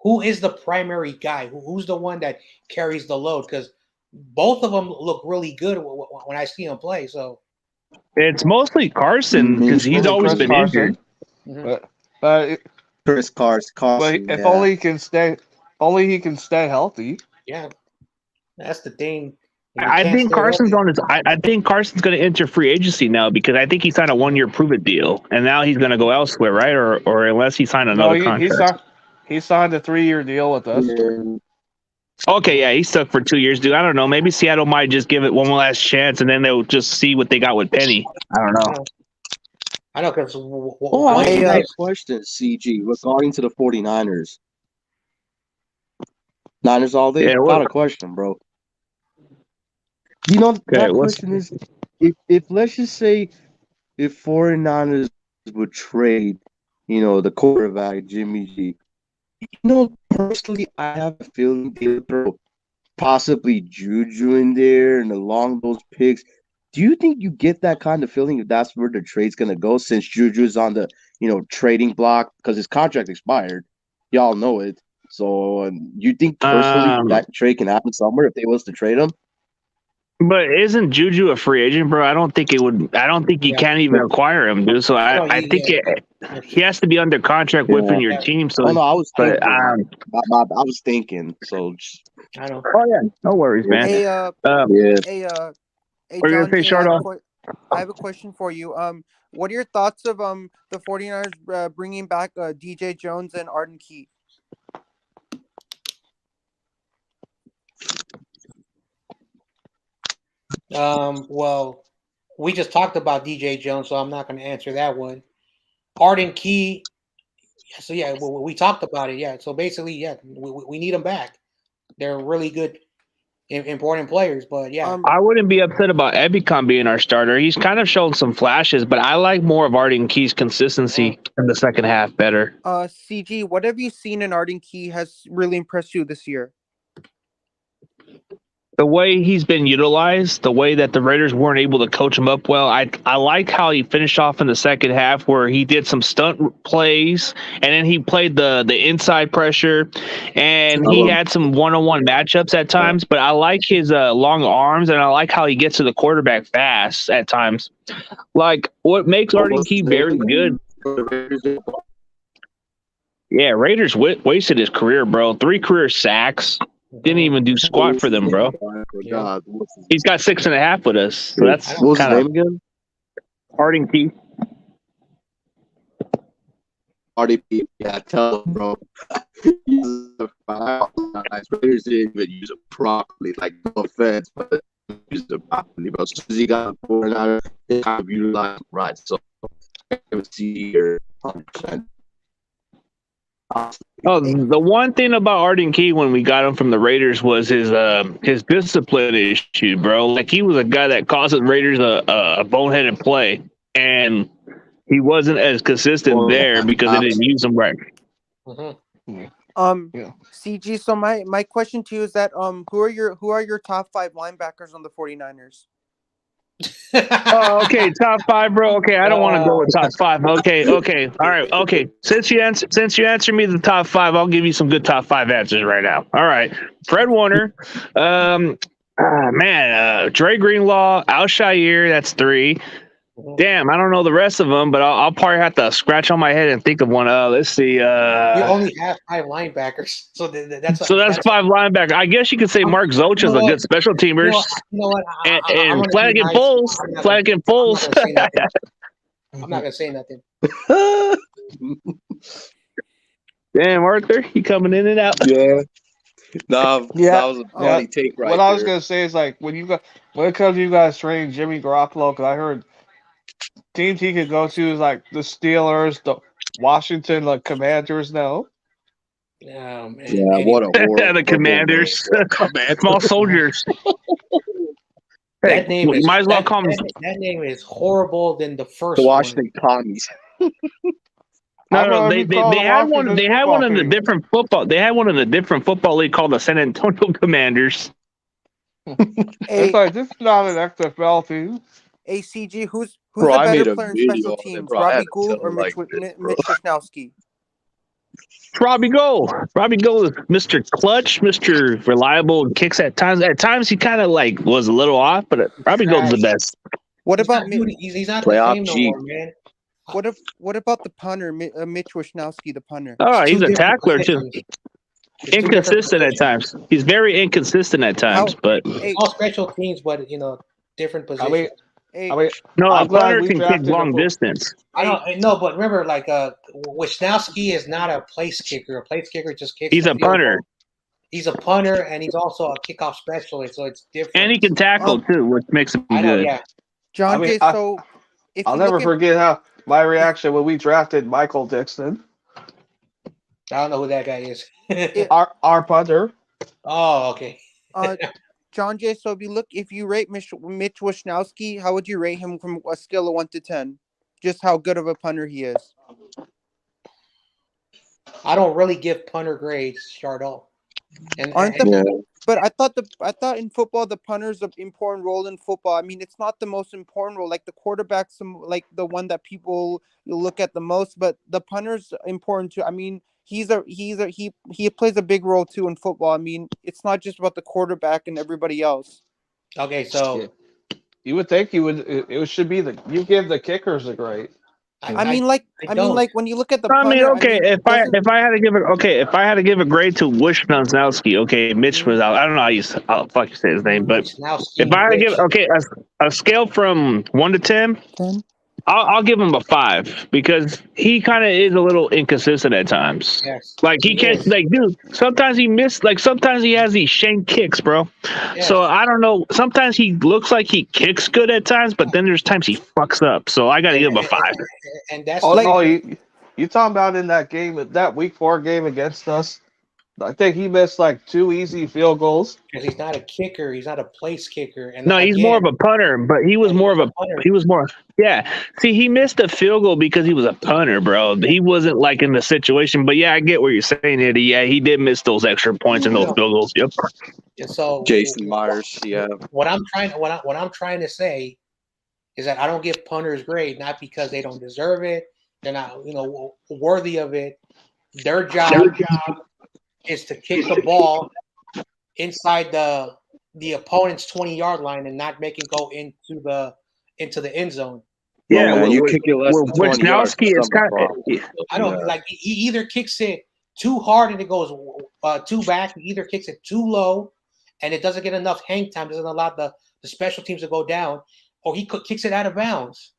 Who is the primary guy? Who's the one that carries the load? Because both of them look really good when I see them play. So it's mostly Carson because he's always been injured. Mm-hmm. But Chris Carson. But if only he can stay healthy. Yeah, that's the thing. I think Carson's on his. I think Carson's going to enter free agency now because I think he signed a 1-year prove-it deal, and now he's going to go elsewhere, right? Or unless he signed another contract. He signed a 3-year deal with us. Yeah. Okay, yeah, he's stuck for 2 years, dude. I don't know. Maybe Seattle might just give it one last chance, and then they'll just see what they got with Penny. I don't know. I know because. I have a question, CG, regarding to the 49ers. Niners all day? Got a question, bro. You know, that question is, if let's just say, if 49ers would trade, the quarterback, Jimmy G, personally, I have a feeling they would throw possibly Juju in there and along those picks. Do you think you get that kind of feeling if that's where the trade's going to go since Juju's on the, trading block because his contract expired? Y'all know it. So you think personally that trade can happen somewhere if they was to trade him? But isn't Juju a free agent, bro? I don't think it would. I don't think you can't even acquire him, dude. So I think he has to be under contract within your team. So I was thinking. I was thinking. So I know. Oh yeah, no worries, man. Hey, Hey, John, say, I have a question for you. What are your thoughts of the 49ers bringing back DJ Jones and Arden Key? Well, we just talked about DJ Jones, so I'm not going to answer that one. Arden Key. So yeah, we talked about it. Yeah. So basically, yeah, we need them back. They're really good, important players. But yeah, I wouldn't be upset about Ebicon being our starter. He's kind of shown some flashes, but I like more of Arden Key's consistency in the second half better. CG, what have you seen in Arden Key has really impressed you this year? The way he's been utilized, the way that the Raiders weren't able to coach him up well. I like how he finished off in the second half where he did some stunt plays and then he played the inside pressure and he had some one-on-one matchups at times, but I like his long arms and I like how he gets to the quarterback fast at times. Like what makes Arden Key very good. Yeah, Raiders wasted his career, bro. 3 career sacks. Didn't even do squat for them, bro. God, He's got 6.5 with us, so that's what was his kind name of again? Harding Key. RDP. Yeah, tell him, bro. Raiders didn't even use it properly. Like, no offense, but used it properly, bro. As soon as he got a 49er, they kind of utilized right. So, I can see here 100%. Oh, the one thing about Arden Key when we got him from the Raiders was his discipline issue, bro. Like he was a guy that caused the Raiders a boneheaded play, and he wasn't as consistent there because they didn't use him right. CG, so my question to you is that who are your top 5 linebackers on the 49ers? Oh, okay, top 5, bro. Okay, I don't want to go with top 5. Okay, all right, okay. Since you answered me the top 5, I'll give you some good top 5 answers right now. All right, Fred Warner, Dre Greenlaw, Al-Shaair, that's 3. Damn, I don't know the rest of them, but I'll probably have to scratch on my head and think of one. Let's see. You only have 5 linebackers, so that's 5 linebackers. I guess you could say Mark Zoch is a good special teamer. You know what? And Flanagan Foles. Flanagan Foles. I'm not gonna say nothing. Damn, Arthur, you coming in and out? Yeah. That was a funny take right What there. I was gonna say is like when it comes to you guys training Jimmy Garoppolo, because I heard teams he could go to is like the Steelers, the Washington Commanders. No. Man. Yeah, what a horrible. The Commanders. Small soldiers. That name you might as well call them. That name is horrible than the first The Washington Commies. No, they had one. They had one in the different football. They had one in the different football league called the San Antonio Commanders. It's like this is not an XFL team. ACG, who's Bro, the I made better a player in video special of it, teams, bro. I had Robbie to Gould tell or him Mitch like this, bro. Mitch Wishnowski? Robbie Gould. Robbie Gould is Mr. Clutch, Mr. Reliable, and kicks at times. At times he kind of like was a little off, but Robbie Gould's the best. What about he's not the same no more, man. What about the punter, Mitch Wishnowski, the punter? Oh, he's a tackler too. Inconsistent at times. He's very inconsistent at times, but all special teams, but different positions. No, a punter can kick long distance. I don't know, but remember, like Wishnowski is not a place kicker. A place kicker just kicks. He's a punter. He's a punter, and he's also a kickoff specialist, so it's different. And he can tackle too, which makes him good. Yeah. John J. So if I'll never forget how my reaction when we drafted Michael Dixon. I don't know who that guy is. our punter. Oh, okay. John J. So if you rate Mitch Wishnowski, how would you rate him from a scale of 1 to 10? Just how good of a punter he is. I don't really give punter grades, Chardot. But I thought in football the punter's an important role in football. I mean, it's not the most important role. Like the quarterback's like the one that people look at the most, but the punter's important too. I mean, he plays a big role too in football. I mean, it's not just about the quarterback and everybody else. Okay, so you would think it should be you give the kickers a grade. I mean, when you look at the punter, if I had to give a grade to Wishnowski, okay, Mitch was out. I don't know how you say his name, but if I had to give a scale from 1 to 10, I'll give him a 5 because he kind of is a little inconsistent at times. Yes. Like he can't, dude. Sometimes he missed. Like sometimes he has these shank kicks, bro. Yes. So I don't know. Sometimes he looks like he kicks good at times, but then there's times he fucks up. So I gotta give him a 5. And that's you talking about in that game, that Week 4 game against us? I think he missed like 2 easy field goals. Because he's not a kicker, he's not a place kicker. And no, he's more of a punter, but he was more. Yeah. See, he missed a field goal because he was a punter, bro. He wasn't like in the situation. But yeah, I get what you're saying, Eddie. Yeah, he did miss those extra points and those field goals. Yep. And so Jason Myers, yeah. What I'm trying to say is that I don't give punters grade, not because they don't deserve it, they're not, worthy of it. Their job is to kick the ball inside the opponent's 20-yard line and not make it go into the end zone. Yeah, man, you with, kick it less with than 20 yards. Wisnowski, it's Some kind problem. of I don't Yeah. like. He either kicks it too hard and it goes too back. He either kicks it too low, and it doesn't get enough hang time. Doesn't allow the special teams to go down, or he kicks it out of bounds.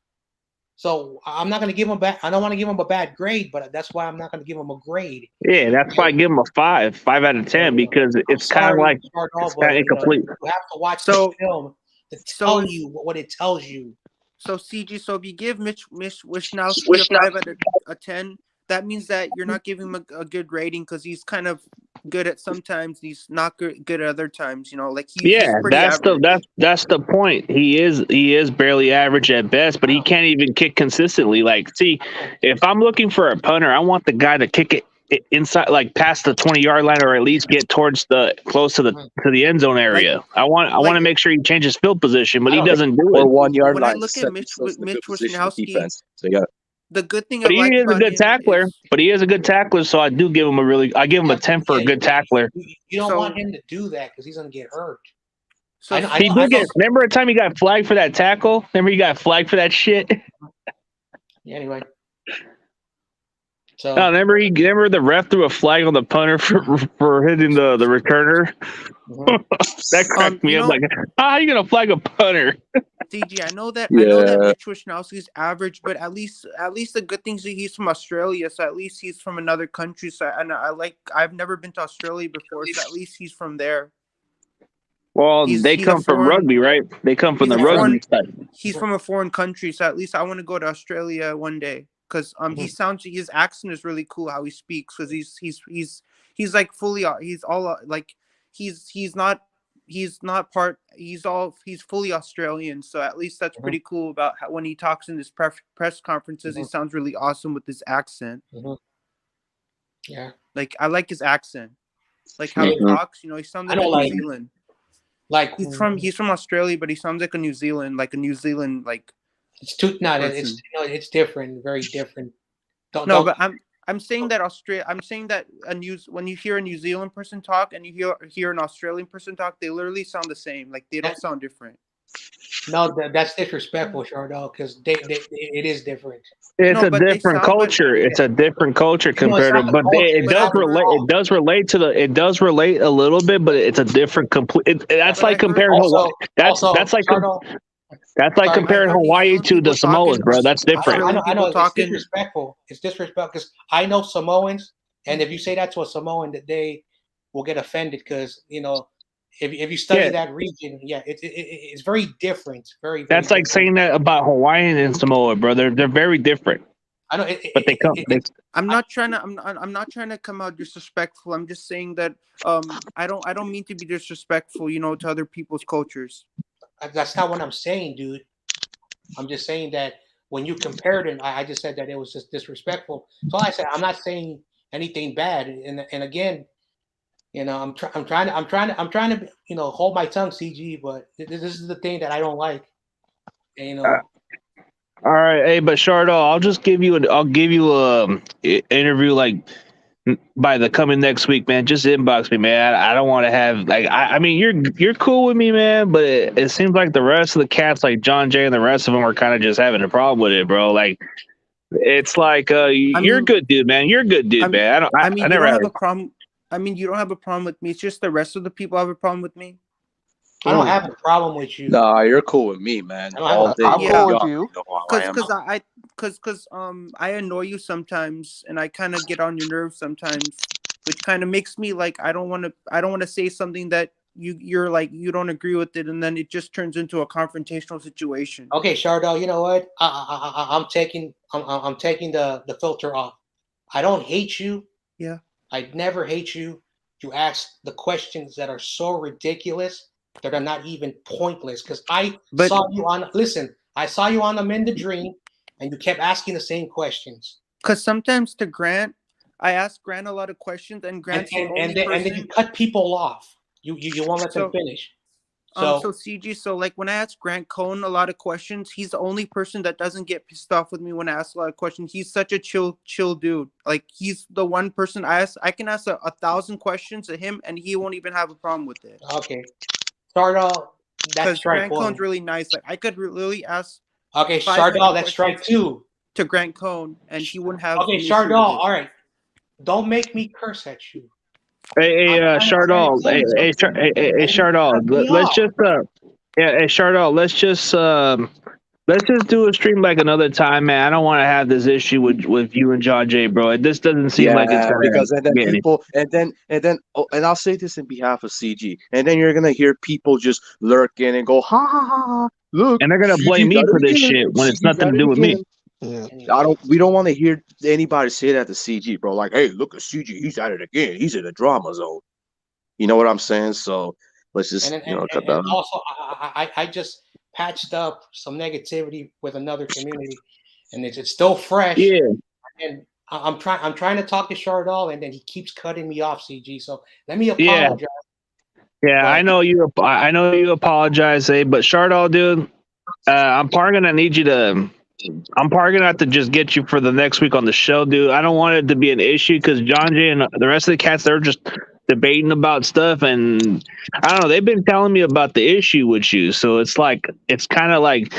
So I'm not going to give him I don't want to give him a bad grade, but that's why I'm not going to give him a grade. yeah. That's why I give him a 5 out of 10 because it's kind of like it's kind of incomplete. You have to watch So- the film to so tell if- you what it tells you. So CG, so if you give Mitch Wishnowsky a 5 out of a 10, that means that you're not giving him a good rating because he's kind of good at sometimes, he's not good at other times. You know, like he's pretty average. That's the point. He is barely average at best, but he can't even kick consistently. Like, see, if I'm looking for a punter, I want the guy to kick it inside, like past the 20-yard line, or at least get towards close to the end zone area. I want to make sure he changes field position, but he doesn't do Or it. 1 yard When line. I look at Mitch Wishnowsky, defense. So yeah. the good thing But I like he is a about good him tackler. is- But he is a good tackler, so I do give him I give him a 10 for a good tackler. You don't So- want him to do that because he's going to get hurt. So I know- He did get. Remember a time he got flagged for that tackle? Remember he got flagged for that shit? Yeah, anyway. So No, remember the ref threw a flag on the punter for hitting the returner? That cracked me up. Like, how are you gonna flag a punter? CG, I know that Yeah. Mitch Wishnowsky's average, but at least the good things that he's from Australia, so at least he's from another country. So I've never been to Australia before, so at least he's from there. Well, they he's come a from foreign- rugby, right? They come from he's the a rugby foreign- side. He's from a foreign country, so at least I want to go to Australia one day because his accent is really cool how he speaks because he's like fully he's all like he's fully Australian, so at least that's pretty cool about how, when he talks in his press conferences, he sounds really awesome with his accent. yeah, Like I like his accent, like how he talks. You know, he sounds like New Zealand. like He's from Australia, but he sounds like a New Zealand like. it's it's different, very different. But I'm saying that when you hear a New Zealand person talk and you hear an Australian person talk, they literally sound the same. Like they don't sound different. No, that's disrespectful, Chardell, because it is different. It's a but they different sound- culture. It's a different culture You know, it's compared not to, the but culture, it but does overall- relate. It does relate a little bit, but it's a different complete. That's but I like heard comparing Hawaii. That's like Chardell, comparing I heard New Hawaii Zealand to the people Samoas, talking- bro. That's different. Australian I know people talking- it's disrespectful. It's disrespectful because I know Samoans, and if you say that to a Samoan, that they will get offended because if you study that region, it's very different. Very. That's like saying that about Hawaiian and Samoa, bro. They're very different. I know, But they come. I'm not trying to come out disrespectful. I'm just saying that I don't mean to be disrespectful, to other people's cultures. That's not what I'm saying, dude. I'm just saying that when you compared it, I just said that it was just disrespectful. So I said I'm not saying anything bad. And again, I'm trying to hold my tongue, CG. But this is the thing that I don't like. And, All right, hey, but Shardo, I'll give you a interview like by the coming next week, man. Just inbox me, man. I don't want to have I mean you're cool with me, man, but it seems like the rest of the cats, like John Jay and the rest of them, are kind of just having a problem with it, bro. Like it's like you're a good dude, man. You're a good dude, man. I you never don't had have a problem. I mean, you don't have a problem with me. It's just the rest of the people have a problem with me. I don't have a problem with you. Nah, you're cool with me, man. All day. I'm cool with long, you. know how I am. Because I annoy you sometimes, and I kind of get on your nerves sometimes, which kind of makes me like I don't want to say something that you're like you don't agree with it, and then it just turns into a confrontational situation. Okay, Chardell, you know what? I'm taking the filter off. I don't hate you. Yeah. I'd never hate you. You ask the questions that are so ridiculous that are not even pointless. Because I saw you on them in the dream, and you kept asking the same questions. Because sometimes to Grant, I ask Grant a lot of questions, and Grant's the only person. And then you cut people off. You won't let them finish. So CG, so like when I ask Grant Cohn a lot of questions, he's the only person that doesn't get pissed off with me when I ask a lot of questions. He's such a chill dude. Like he's the one person I can ask 1,000 questions to him, and he won't even have a problem with it. Okay, start off. That's Because Grant right. Cohn's really nice. Like I could really ask Okay, 500 Chardol, that's strike questions 2. to Grant Cohn, and he wouldn't have. Okay, an issue Chardol, with it. all right. Don't make me curse at you. Hey, I'm trying to Chardol. tell you something, Hey, and you Chardol. cut me Let's off. just hey, Chardol. Let's just do a stream like another time, man. I don't want to have this issue with you and John Jay, bro. This doesn't seem like it's Yeah, gonna because and then get any. people and I'll say this in behalf of CG, and then you're gonna hear people just lurk in and go ha ha ha ha. Look, And they're gonna blame CG me got for it this again. shit when it's CG nothing got to it do with me. again. Yeah. We don't want to hear anybody say that to CG, bro. Like, hey, look at CG, he's at it again. He's in the drama zone. You know what I'm saying? So let's just cut that And out. also, I just patched up some negativity with another community, and it's still fresh. Yeah. And I'm trying to talk to Chardol, and then he keeps cutting me off, CG. So let me apologize. Yeah, But- I know you. I know you apologize, but Chardol, dude, I'm probably gonna need you to. I'm probably gonna have to just get you for the next week on the show, dude. I don't want it to be an issue because John Jay and the rest of the cats, they're just debating about stuff, and I don't know. They've been telling me about the issue with you, so it's kind of like.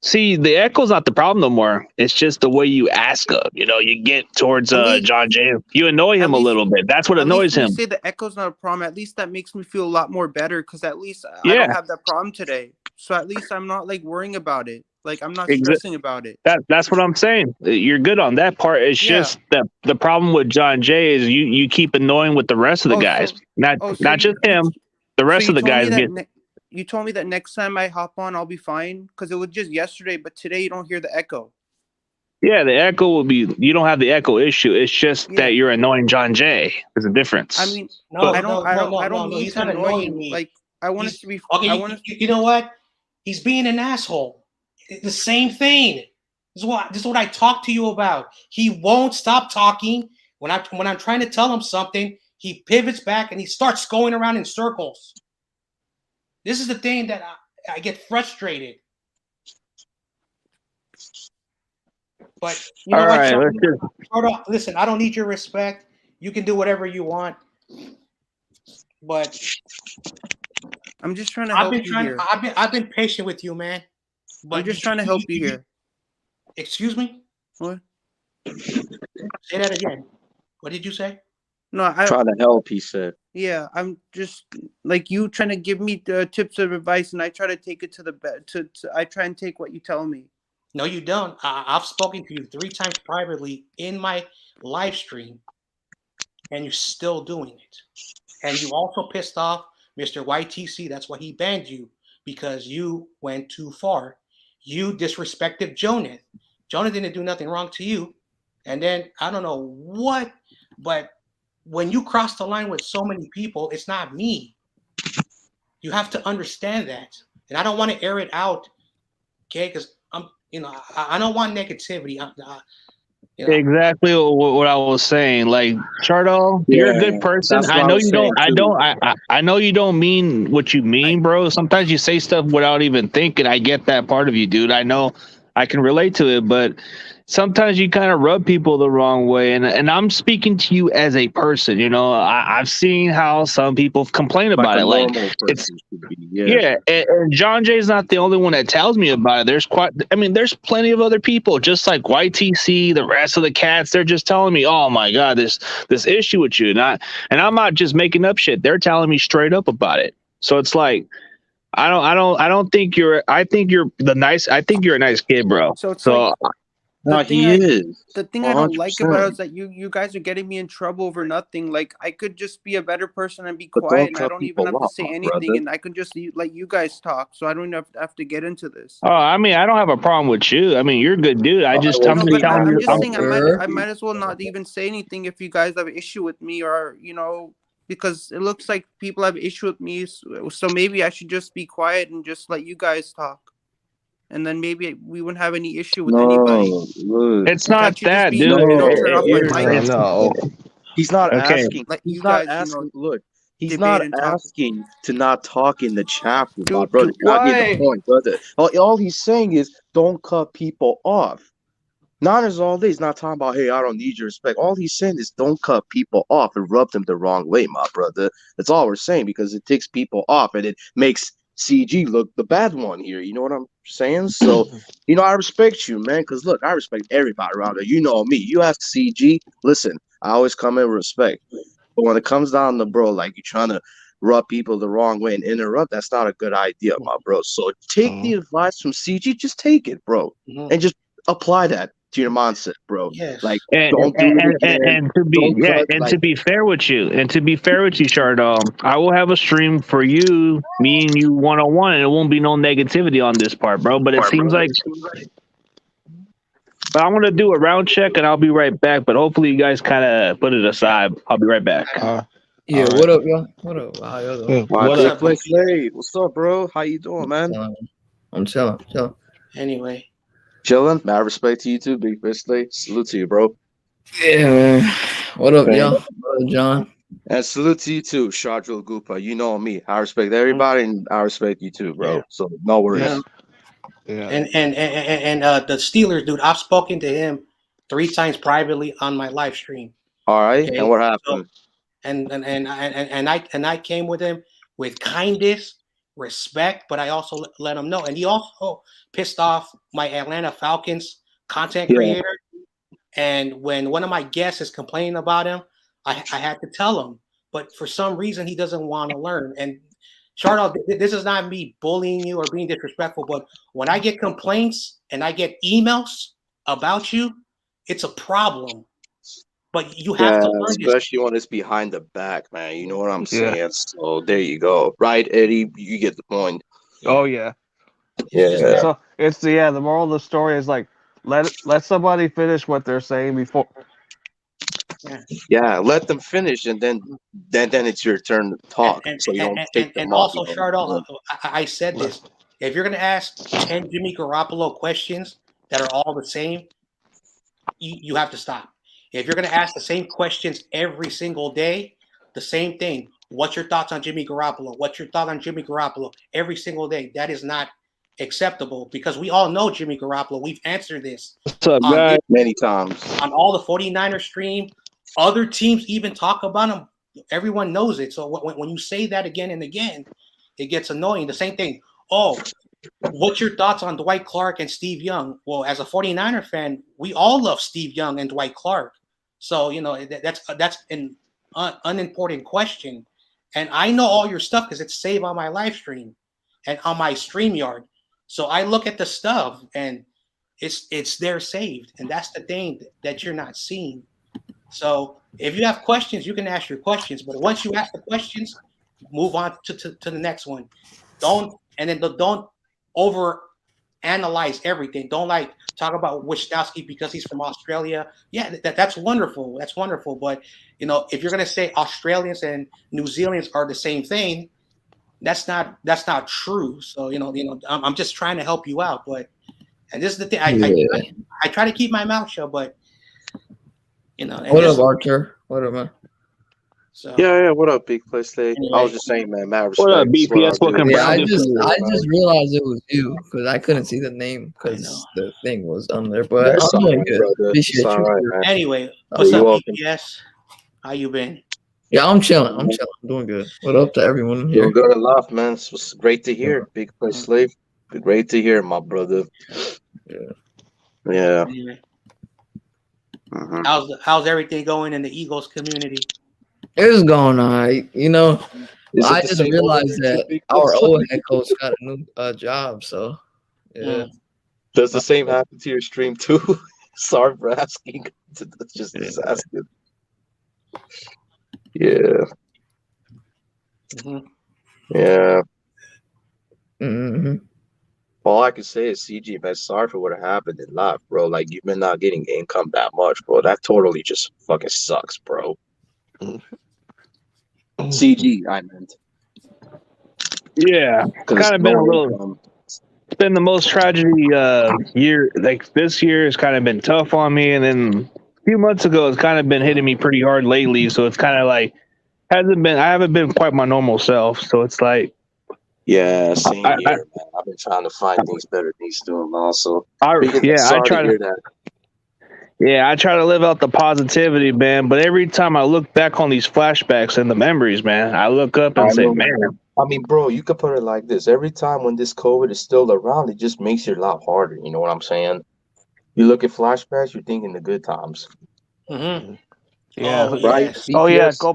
See, the echo's not the problem no more. It's just the way you ask them. You get towards At least- John Jay. You annoy him a least- little bit. That's what At annoys least when him. you say the echo's not a problem, at least that makes me feel a lot more better because at least I Yeah. don't have that problem today. So at least I'm not like worrying about it. Like I'm not Exa- stressing about it. That's what I'm saying. You're good on that part. It's Yeah. just that the problem with John Jay is you keep annoying with the rest of the guys. Not just him. The rest of the guys get. You told me that next time I hop on, I'll be fine because it was just yesterday, but today you don't hear the echo. Yeah, the echo will be. You don't have the echo issue. It's just Yeah. that you're annoying John Jay. There's a difference. I mean, No, I don't mean he's to not annoy annoying you. me. Like I want us to be. Okay, I want us. you know what? He's being an asshole. It's the same thing. This is what I talk to you about. He won't stop talking. When I'm trying to tell him something, he pivots back and he starts going around in circles. This is the thing that I get frustrated. But you know All what? right, Sean? let's just. Listen, I don't need your respect. You can do whatever you want. But I'm just trying to help you here. I've been patient with you, man. But I'm just trying to help you here. Excuse me? What? Say that again. What did you say? No, Trying to help, he said. Yeah, I'm just like you trying to give me the tips of advice, and I try to take it to the bed. I try and take what you tell me. No, you don't. I've spoken to you 3 times privately in my live stream, and you're still doing it. And you also pissed off Mr. YTC. That's why he banned you, because you went too far. You disrespected Jonah. Jonah didn't do nothing wrong to you. And then I don't know what, but when you cross the line with so many people, it's not me. You have to understand that. And I don't want to air it out, okay? Because I don't want negativity. Exactly what I was saying. Like, Chardol, you're a good person. That's what I I know was you don't. saying, too. I know you don't mean what you mean, bro. Sometimes you say stuff without even thinking. I get that part of you, dude. I know I can relate to it, but sometimes you kind of rub people the wrong way. And I'm speaking to you as a person. I've seen how some people complain about it. Like, it's yeah. And John Jay's not the only one that tells me about it. There's plenty of other people, just like YTC, the rest of the cats. They're just telling me, oh my God, this issue with you. And I'm not just making up shit. They're telling me straight up about it. So it's like, I don't think I think you're a nice kid, bro. So it's like no, he is. The thing I don't like 100%. about it is that you guys are getting me in trouble over nothing. Like I could just be a better person and be But quiet, don't and I cut don't even have people to say off, anything, brother. and I could just let you guys talk. So I don't even have to get into this. Oh, I don't have a problem with you. You're a good dude. I'm just No, but telling I'm you. just saying I might as well not even say anything if you guys have an issue with me, or because it looks like people have an issue with me. So maybe I should just be quiet and just let you guys talk. And then maybe we wouldn't have any issue with anybody. Look. It's not that, dude. Turn off my mic. No. He's not Okay. asking. Let He's you not guys, asking. Look, he's debate not and talk. asking to not talk in the chat with my Dude, brother. You're not getting why? the point, brother. All he's saying is don't cut people off. Niners all day. He's not talking about, hey, I don't need your respect. All he's saying is don't cut people off and rub them the wrong way, my brother. That's all we're saying, because it takes people off and it makes CG looked the bad one here. You know what I'm saying? So, I respect you, man. Because look, I respect everybody around here. You know me. You ask CG, listen, I always come in with respect. But when it comes down to, bro, like you're trying to rub people the wrong way and interrupt, that's not a good idea, my bro. So take the advice from CG, just take it, bro, and just apply that to your mindset, bro. Yes. Like, And, don't do it again. and to be fair with you, Shard, I will have a stream for you, me and you 1-on-1, and it won't be no negativity on this part, bro. But it seems like. But I want to do a round check, and I'll be right back. But hopefully, you guys kind of put it aside. I'll be right back. Yeah, what up, y'all? What up? How y'all doing? What's up, What's up, bro? How you doing, man? I'm chilling. Anyway. Chilling. Mad respect to you too, Big Slay. Salute to you, bro. Yeah, man. What up, y'all? Brother John. And salute to you too, Shardril Gupa. You know me. I respect everybody, and I respect you too, bro. So no worries. Yeah. And the Steelers, dude, I've spoken to him 3 times privately on my live stream. All right. Okay? And what happened? So, and I came with him with kindness, respect, but I also let him know. And he also pissed off my Atlanta Falcons content creator. And when one of my guests is complaining about him, I had to tell him. But for some reason, he doesn't want to learn. And Charlotte, this is not me bullying you or being disrespectful, but when I get complaints and I get emails about you, it's a problem. But you have to learn, especially when it's behind the back, man. You know what I'm saying? So there you go, right, Eddie? You get the point. Oh yeah. So it's the moral of the story is like let somebody finish what they're saying before. Yeah, let them finish, and then it's your turn to talk. So you don't take them off. Also, Charlotte, I said this: if you're going to ask 10 Jimmy Garoppolo questions that are all the same, you have to stop. If you're going to ask the same questions every single day, the same thing. What's your thoughts on Jimmy Garoppolo? What's your thought on Jimmy Garoppolo? Every single day. That is not acceptable because we all know Jimmy Garoppolo. We've answered this many times on all the 49ers stream. Other teams even talk about him. Everyone knows it. So when you say that again and again, it gets annoying. The same thing. Oh, what's your thoughts on Dwight Clark and Steve Young? Well, as a 49er fan, we all love Steve Young and Dwight Clark. So, that's an unimportant question. And I know all your stuff because it's saved on my live stream and on my StreamYard. So I look at the stuff and it's there saved. And that's the thing that you're not seeing. So if you have questions, you can ask your questions. But once you ask the questions, move on to the next one. Don't over analyze everything. Don't talk about Wisnowski because he's from Australia. Yeah, that's wonderful. That's wonderful. But if you're gonna say Australians and New Zealanders are the same thing, that's not true. So I'm just trying to help you out. And this is the thing. I try to keep my mouth shut, but what up, Archer? What up, man? So what up, Big Place? Anyway. I was just saying, man, mad respect. What up, BPS? I just realized it was you because I couldn't see the name because the thing was on there. But I'm doing good. Appreciate you. Right, anyway, what's up, BPS? How you been? Yeah, I'm chilling. I'm doing good. What up to everyone here? You're good enough, man. It was great to hear, Big Place Slave. Great to hear, my brother. Yeah. Anyway. How's everything going in the Eagles community? It's going all right. I just realized that our old head coach got a new job. So, yeah. Does the same happen to your stream too? Sorry for asking. Just asking. Yeah. Yeah. All I can say is, CG, man, sorry for what happened in life, bro. Like, you've been not getting income that much, bro. That totally just fucking sucks, bro. CG, I meant. Yeah, kind of been a little. It's been the most tragedy year. Like this year has kind of been tough on me, and then a few months ago it's kind of been hitting me pretty hard lately. So it's kind of like I haven't been quite my normal self. So it's like. Yeah, same here, man. I've been trying to find things better things doing also. I try to live out the positivity, man. But every time I look back on these flashbacks and the memories, man, I look up and say, man, I mean, bro, you could put it like this. Every time when this COVID is still around, it just makes it a lot harder. You know what I'm saying? You look at flashbacks, you're thinking the good times. Mm-hmm. Yeah. Oh Right? yes. Oh yeah. BTS. Go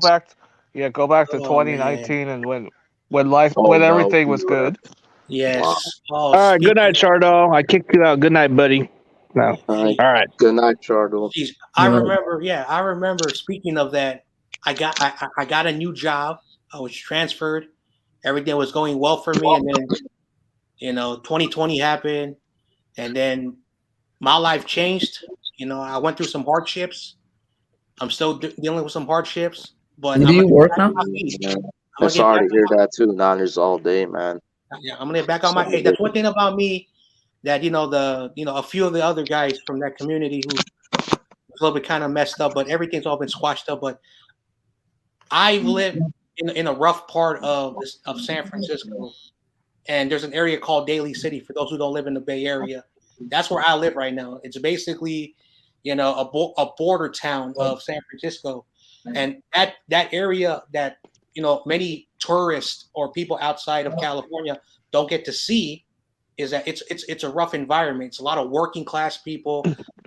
back to Oh man. 2019 and when Oh, when no. everything was good. Wow. Yes. Oh, All right. Good night, speaking. Chardo. I kicked you out. Good night, buddy. No. All right. All right. Good night, Chardo. Jeez, I remember. Yeah, I remember. Speaking of that, I got a new job. I was transferred. Everything was going well for me, and then 2020 happened, and then my life changed. I went through some hardships. I'm still dealing with some hardships, but Do I'm you gonna get work back now? on my feet. Man, I'm I'm gonna get back sorry to on hear that too. Niners all day, man. yeah, I'm gonna get back on my. Sorry Hey, to hear that's one thing about me that a few of the other guys from that community who a little bit kind of messed up, but everything's all been squashed up. But I've lived in a rough part of San Francisco, and there's an area called Daly City for those who don't live in the Bay Area. That's where I live right now. It's basically, a border town of San Francisco, and that area that many tourists or people outside of California don't get to see is that it's a rough environment. It's a lot of working class people.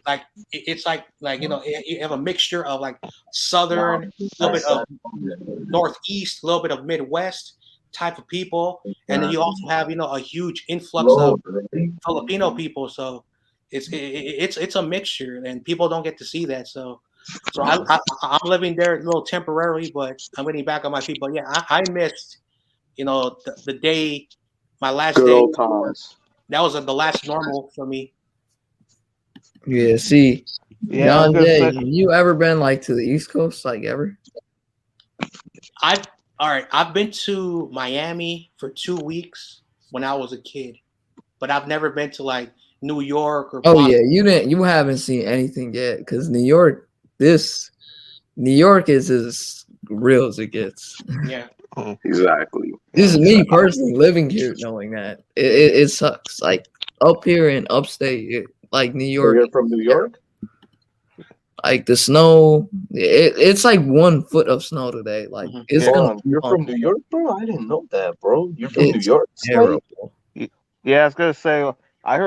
Like it's like you have a mixture of like southern, a little bit of northeast, a little bit of Midwest type of people, and then you also have a huge influx of Filipino people. So it's a mixture, and people don't get to see that. So I'm living there a little temporarily, but I'm getting back on my feet. But yeah, I missed the day, my last Good day. old times. That was the last normal for me. Yeah, see, Yeah. I was John gonna Jay, say, have you ever been like to the East Coast, like ever? I've been to Miami for 2 weeks when I was a kid, but I've never been to like New York or Oh Boston. yeah, you haven't seen anything yet because New York is as real as it gets. Yeah. Exactly. This is me personally living here, knowing that it sucks. Like up here in upstate, like New So York, you're from New York? like the snow, it's like 1 foot of snow today. Like it's Hold gonna. on. You're from New York, bro? I didn't know that, bro. You're from New It's York? terrible. yeah, I was gonna say. I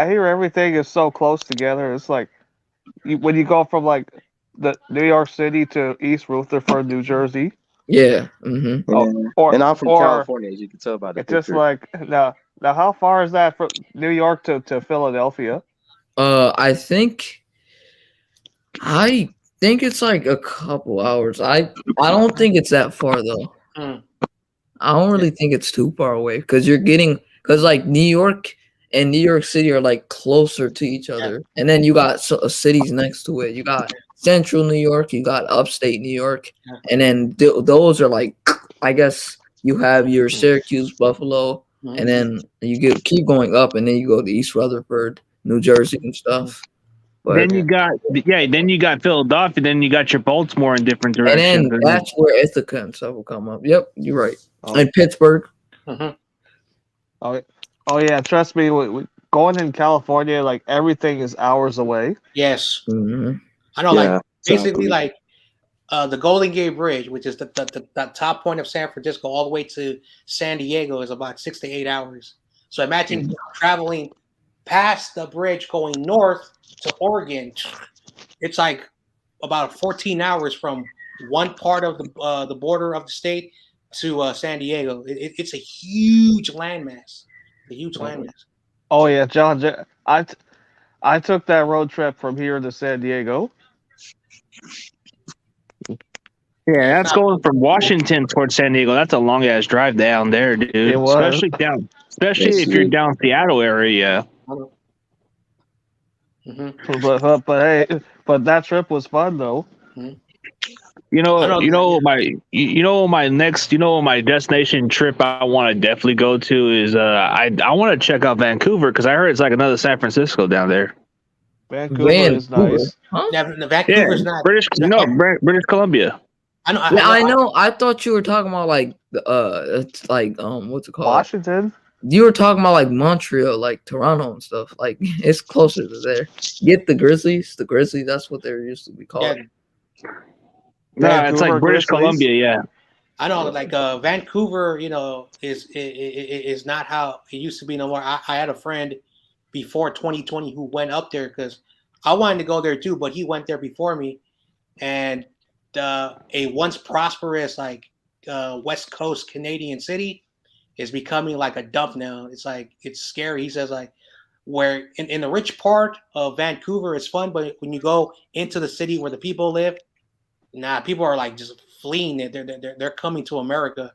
hear everything is so close together. It's like when you go from like the New York City to East Rutherford, New Jersey. Yeah. Mm-hmm. And I'm from California, as you can tell by the it's just picture. like now how far is that from New York to Philadelphia? I think it's like a couple hours. I don't think it's that far though. I don't really think it's too far away because like New York and New York City are like closer to each other, and then you got cities next to it. You got Central New York, you got Upstate New York, and then those are like, I guess you have your Syracuse, Buffalo, and then you keep going up, and then you go to East Rutherford, New Jersey, and stuff. But then you got Philadelphia. Then you got your Baltimore in different directions. And then that's where Ithaca and stuff will come up. Yep, you're right. And Pittsburgh. Oh yeah, trust me. Going in California, like everything is hours away. Yes. Mm-hmm. I know, like basically like the Golden Gate Bridge, which is the top point of San Francisco, all the way to San Diego, is about 6 to 8 hours. So imagine traveling past the bridge going north to Oregon. It's like about 14 hours from one part of the border of the state to San Diego. It's a huge landmass. A huge landmass. Oh yeah, John. I took that road trip from here to San Diego. Yeah, that's going from Washington towards San Diego. That's a long ass drive down there, dude. It was. Especially if you're down Seattle area. But that trip was fun though. My destination trip I want to definitely go to is I want to check out Vancouver because I heard it's like another San Francisco down there. Vancouver is nice. Huh? Yeah, Vancouver's not British Columbia. I know. I thought you were talking about like it's like what's it called? Washington. You were talking about like Montreal, like Toronto and stuff. Like it's closer to there. Get the Grizzlies. The Grizzlies. That's what they used to be called. No, it's like British Grizzlies. Columbia. Yeah. I know, like Vancouver, is not how it used to be no more. I had a friend before 2020 who went up there because I wanted to go there too, but he went there before me, and a once prosperous West Coast Canadian city is becoming like a dump now. It's like it's scary. He says like where in the rich part of Vancouver it's fun, but when you go into the city where the people live, people are like just fleeing. They're coming to America.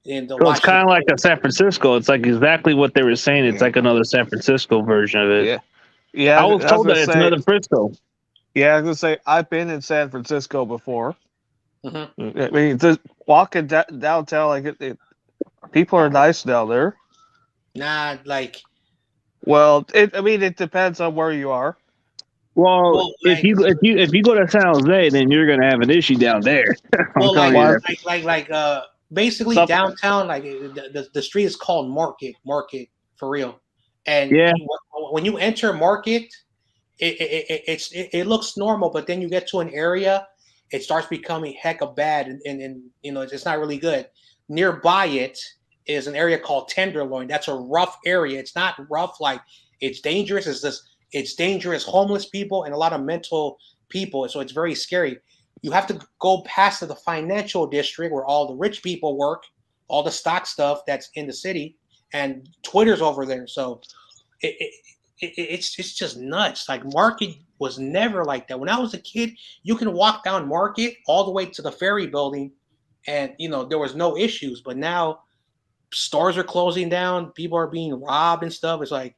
And so it's kind of like a San Francisco. It's like exactly what they were saying. It's like another San Francisco version of it. Yeah. I was told that it's another Frisco. Yeah, I was gonna say I've been in San Francisco before. Mm-hmm. I mean, just walking downtown, like people are nice down there. Well, it depends on where you are. Well, if you go to San Jose, then you're gonna have an issue down there. Basically downtown, like the street is called Market for real. And when you enter Market, it looks normal, but then you get to an area, it starts becoming hecka bad, and it's not really good. Nearby it is an area called Tenderloin. That's a rough area. It's not rough like it's dangerous. It's dangerous homeless people and a lot of mental people. So it's very scary. You have to go past to the financial district where all the rich people work, all the stock stuff that's in the city, and Twitter's over there. So it's just nuts. Like Market was never like that. When I was a kid, you can walk down Market all the way to the ferry building, and there was no issues. But now stores are closing down, people are being robbed and stuff. It's like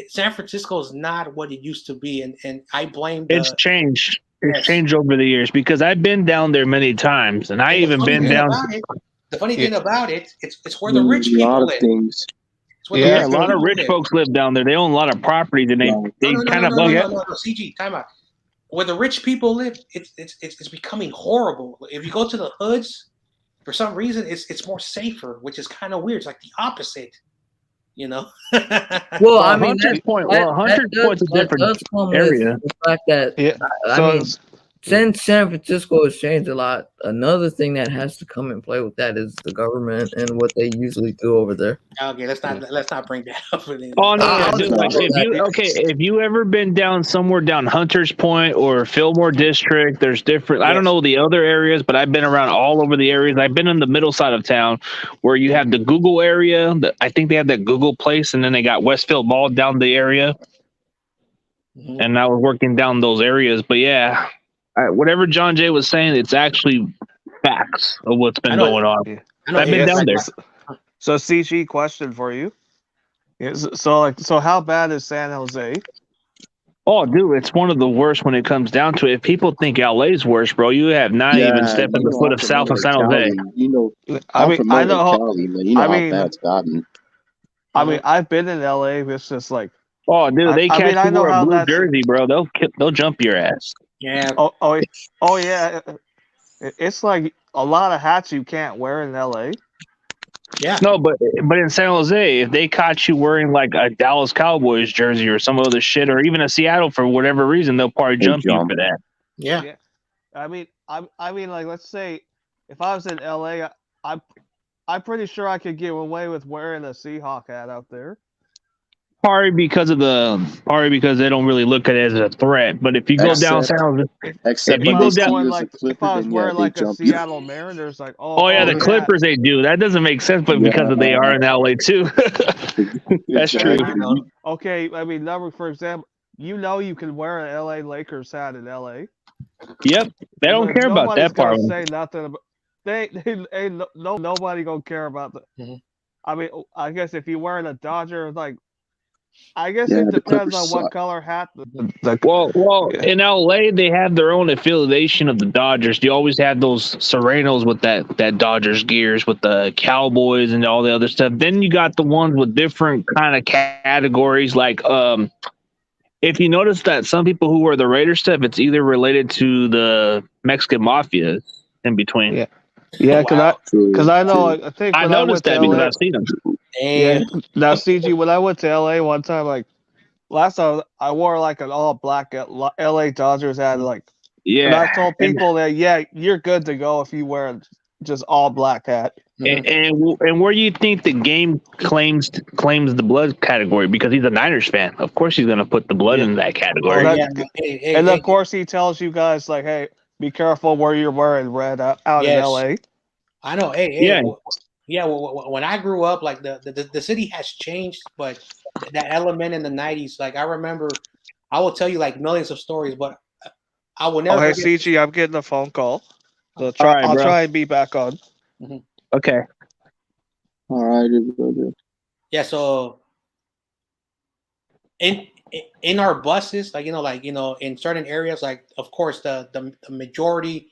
San Francisco is not what it used to be, and I blame. It's changed. It's changed over the years because I've been down there many times, and I even been down. The funny thing about it, it's where the rich people live. A lot of rich folks live down there. They own a lot of properties, and they kind of CG, time out. Where the rich people live, it's becoming horrible. If you go to the hoods, for some reason, it's more safer, which is kind of weird. It's like the opposite. Well, I mean, Hunter's Point. Hunter's Point's a different area. The fact that I mean, since San Francisco has changed a lot, another thing that has to come and play with that is the government and what they usually do over there. Okay, let's not bring that up. Oh no, if you ever been down somewhere down Hunter's Point or Fillmore District, there's different. I don't know the other areas, but I've been around all over the areas. I've been in the middle side of town where you have the Google area. I think they have that Google place, and then they got Westfield Mall down the area. Mm-hmm. And I was working down those areas, but yeah. Whatever John Jay was saying, it's actually facts of what's been going on. I've been down there. So, CG, question for you. So how bad is San Jose? Oh, dude, it's one of the worst when it comes down to it. If people think LA's worse, bro, you have not even stepped the foot of South of San Jose. I mean, I've been in LA. It's just like, oh, dude, they catch you wear a blue jersey, bro. They'll jump your ass. Yeah. Oh, yeah. It's like a lot of hats you can't wear in LA. Yeah. No, but in San Jose, if they caught you wearing like a Dallas Cowboys jersey or some other shit, or even a Seattle for whatever reason, they'll probably jump you for that. Yeah. I mean, like, let's say if I was in LA, I'm pretty sure I could get away with wearing a Seahawk hat out there. Probably because they don't really look at it as a threat. But if you go down San Jose, if I was wearing like a Seattle Mariners, like the Clippers they do. That doesn't make sense, but because they are in LA too. That's true. Okay, I mean, for example, you can wear an LA Lakers hat in LA. Yep, they don't care about that part. Say nothing about, nobody gonna care about that. Mm-hmm. I mean, I guess if you're wearing a Dodger, like. I guess it depends on what color hat. Well, in LA they have their own affiliation of the Dodgers. You always have those Serenos with that Dodgers gears with the Cowboys and all the other stuff. Then you got the ones with different kind of categories. Like, if you notice that some people who wear the Raiders stuff, it's either related to the Mexican mafia in between. Yeah, because I know. I think I noticed that because I've seen them. Yeah. Now, CG, when I went to LA one time, like last time, I wore like an all black LA Dodgers hat. Like, and I told people that you're good to go if you wear just all black hat. And where do you think the game claims the blood category? Because he's a Niners fan. Of course, he's going to put the blood in that category. And of course, he tells you guys like, "Hey, be careful where you're wearing red out in LA." I know. Well, when I grew up, like the city has changed, but that element in the '90s, like I remember, I will tell you like millions of stories, but I will never. Oh, hey, CG, I'm getting a phone call. So I'll try and be back on. Mm-hmm. Okay. All right, brother. Yeah. So in our buses, in certain areas, like of course the majority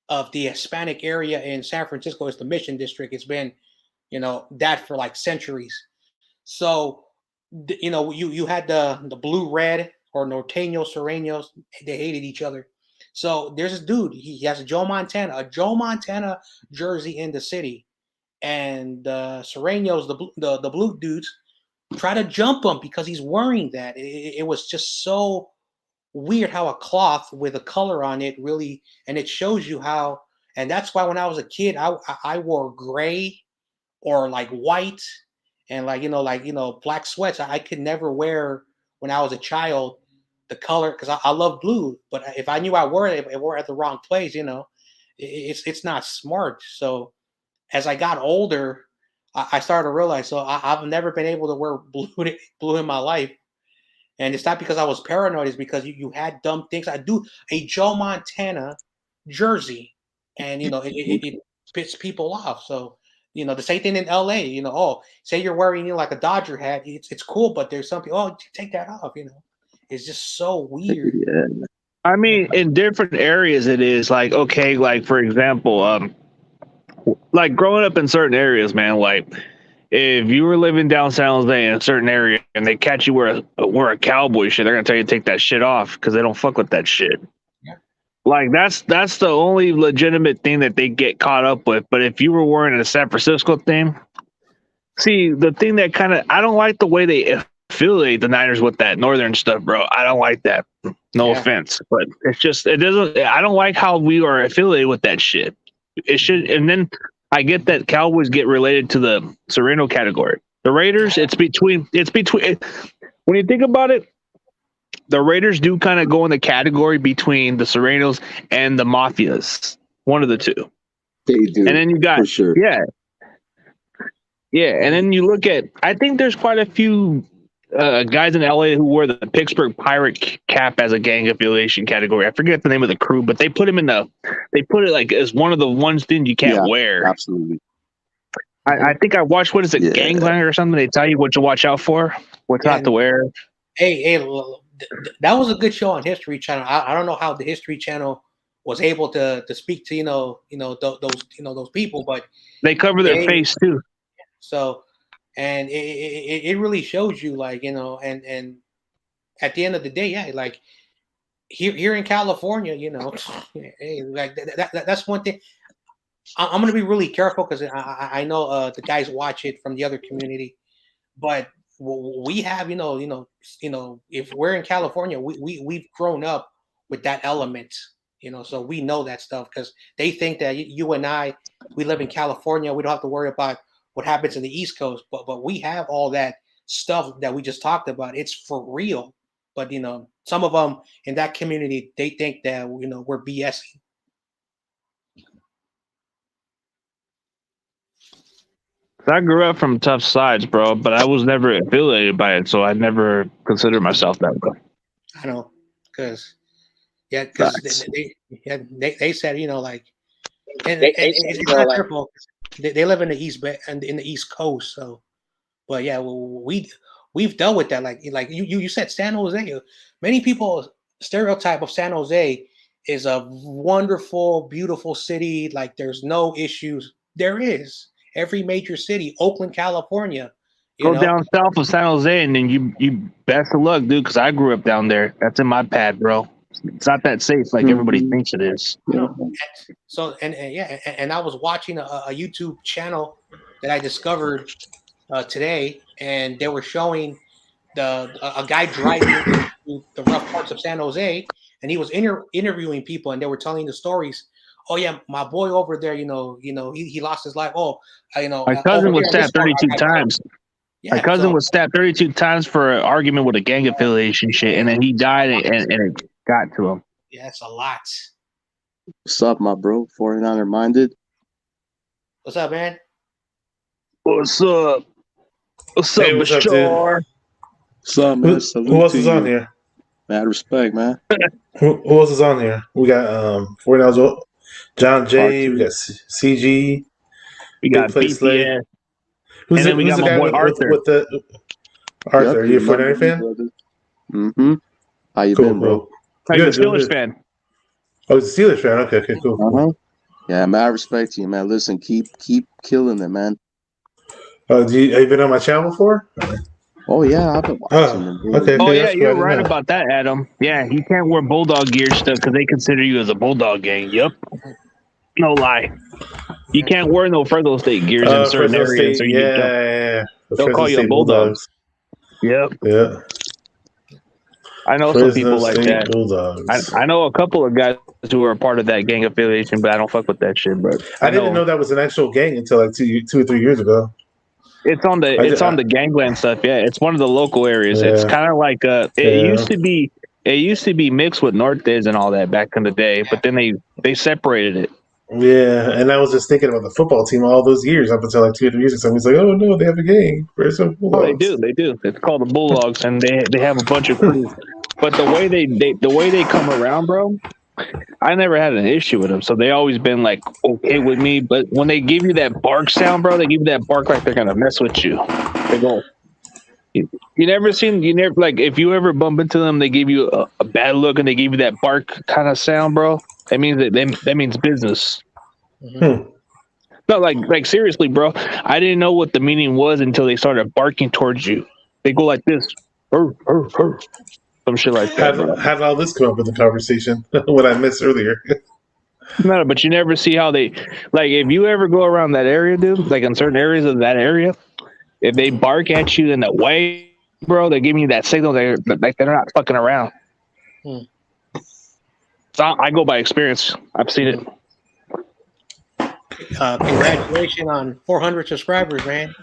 of the Hispanic area in San Francisco is the Mission District. It's been, that for like centuries. So, you had the blue red or Norteños, Sureños. They hated each other. So there's this dude. He has a Joe Montana jersey in the city, and Sureños, the blue dudes, try to jump him because he's wearing that. It was just so weird how a cloth with a color on it really, and it shows you how. And that's why when I was a kid, I wore gray or like white and black sweats. I could never wear when I was a child the color because I love blue. But if I knew I wore it at the wrong place, it's not smart. So as I got older, I started to realize. So I've never been able to wear blue in my life. And it's not because I was paranoid. It's because you had dumb things. I do a Joe Montana jersey, and it pits people off. So the same thing in LA. Say you're wearing like a Dodger hat. It's cool, but there's something. Oh, take that off. It's just so weird. Yeah. I mean, in different areas, it is like okay. Like for example, like growing up in certain areas, man. Like if you were living down San Jose in a certain area and they catch you wear a cowboy shit, they're gonna tell you to take that shit off because they don't fuck with that shit. Yeah. Like that's the only legitimate thing that they get caught up with. But if you were wearing a San Francisco thing, see the thing that I don't like the way they affiliate the Niners with that northern stuff, bro. I don't like that. No offense, but it's just I don't like how we are affiliated with that shit. It should, and then. I get that Cowboys get related to the Sereno category. The Raiders, it's between. When you think about it, the Raiders do kind of go in the category between the Serenos and the Mafias. One of the two. They do. And then you got, for sure. Yeah. And then you look at, I think there's quite a few guys in LA who wear the Pittsburgh Pirate cap as a gang affiliation category. I forget the name of the crew, but they put him they put it like as one of the ones things you can't wear. Absolutely. I think I watched, what is it, Ganglanger or something? They tell you what to watch out for, what's not to wear. Hey, that was a good show on History Channel. I don't know how the History Channel was able to speak to those people, but they cover their face too. So. And it really shows you, and at the end of the day, like here in California, hey, like that's one thing. I'm going to be really careful because I know the guys watch it from the other community, but we have, if we're in California, we've grown up with that element, so we know that stuff because they think that you and I, we live in California, we don't have to worry about what happens in the East Coast, but we have all that stuff that we just talked about. It's for real. But some of them in that community, they think that we're BSing. I grew up from tough sides, bro, but I was never affiliated by it, so I never considered myself that way. I know, because they said like, and it's not their fault. They live in the East and in the East Coast, so. But yeah, we've dealt with that. Like you said, San Jose. Many people stereotype of San Jose is a wonderful, beautiful city. Like there's no issues. There is. Every major city, Oakland, California. Go down south of San Jose, and then you best of luck, dude. Because I grew up down there. That's in my pad, bro. It's not that safe like everybody thinks it is. So and I was watching a YouTube channel that I discovered today, and they were showing a guy driving through the rough parts of San Jose, and he was interviewing people, and they were telling the stories oh yeah, my boy over there, he lost his life. Oh, My cousin over was here on this stabbed 32 corner, I got times. Yeah, My cousin so was stabbed 32 times for an argument with a gang affiliation shit, and then he died, and it got to him. yeah, it's a lot. What's up, my bro? 49er minded. What's up, man? What's up? What's up, Hey, what's up, dude? Bashar? What's up, man? Who else is on here? Mad respect, man. Who else is on here? We got 49ers, John Jay, we got CG, We got Play Slay. BPS. Who's And then we who's got the my guy boy with Arthur. the Arthur? Are you a 49er fan? Mm-hmm. How you been, bro? How you a Good, good, Steelers good. fan? Oh, he's a Steelers fan. Okay, cool. Uh-huh. Yeah, mad respect to you, man. Listen, keep killing it, man. Have you been on my channel before? Oh yeah, I've been watching them. Bro. Okay. Oh yeah, that's you're cool. I right didn't know. about that, Adam. Yeah, you can't wear Bulldog gear stuff because they consider you as a Bulldog gang. Yep. No lie. You can't wear no Fresno State gears in certain Fresno areas. State, or you yeah. The they'll Fresno call you a State Bulldog. Yep. Yeah. I know Fresno some people like State that. Bulldogs. I know a couple of guys who are a part of that gang affiliation, but I don't fuck with that shit, bro. I didn't know that was an actual gang until like two or 3 years ago. It's on the gangland stuff. Yeah, it's one of the local areas. Yeah. It's kind of like it used to be. It used to be mixed with Nortes and all that back in the day, but then they separated it. Yeah, and I was just thinking about the football team all those years up until like 2 or 3 years ago. Somebody's like, "Oh no, they have a gang." Fresno Bulldogs. Oh, they do. It's called the Bulldogs, and they have a bunch of crews. But the way they come around, bro, I never had an issue with them. So they always been like okay with me. But when they give you that bark sound, bro, they give you that bark like they're gonna mess with you. They go. You never like if you ever bump into them, they give you a bad look and they give you that bark kind of sound, bro. That means that means business. Hmm. No, like seriously, bro. I didn't know what the meaning was until they started barking towards you. They go like this, some shit like that. How did all this come up in the conversation? What I missed earlier. No, but you never see how they like. If you ever go around that area, dude, like in certain areas of that area, if they bark at you in that way, bro, they're giving you that signal. They're not fucking around. So I go by experience. I've seen it. Congratulations on 400 subscribers, man.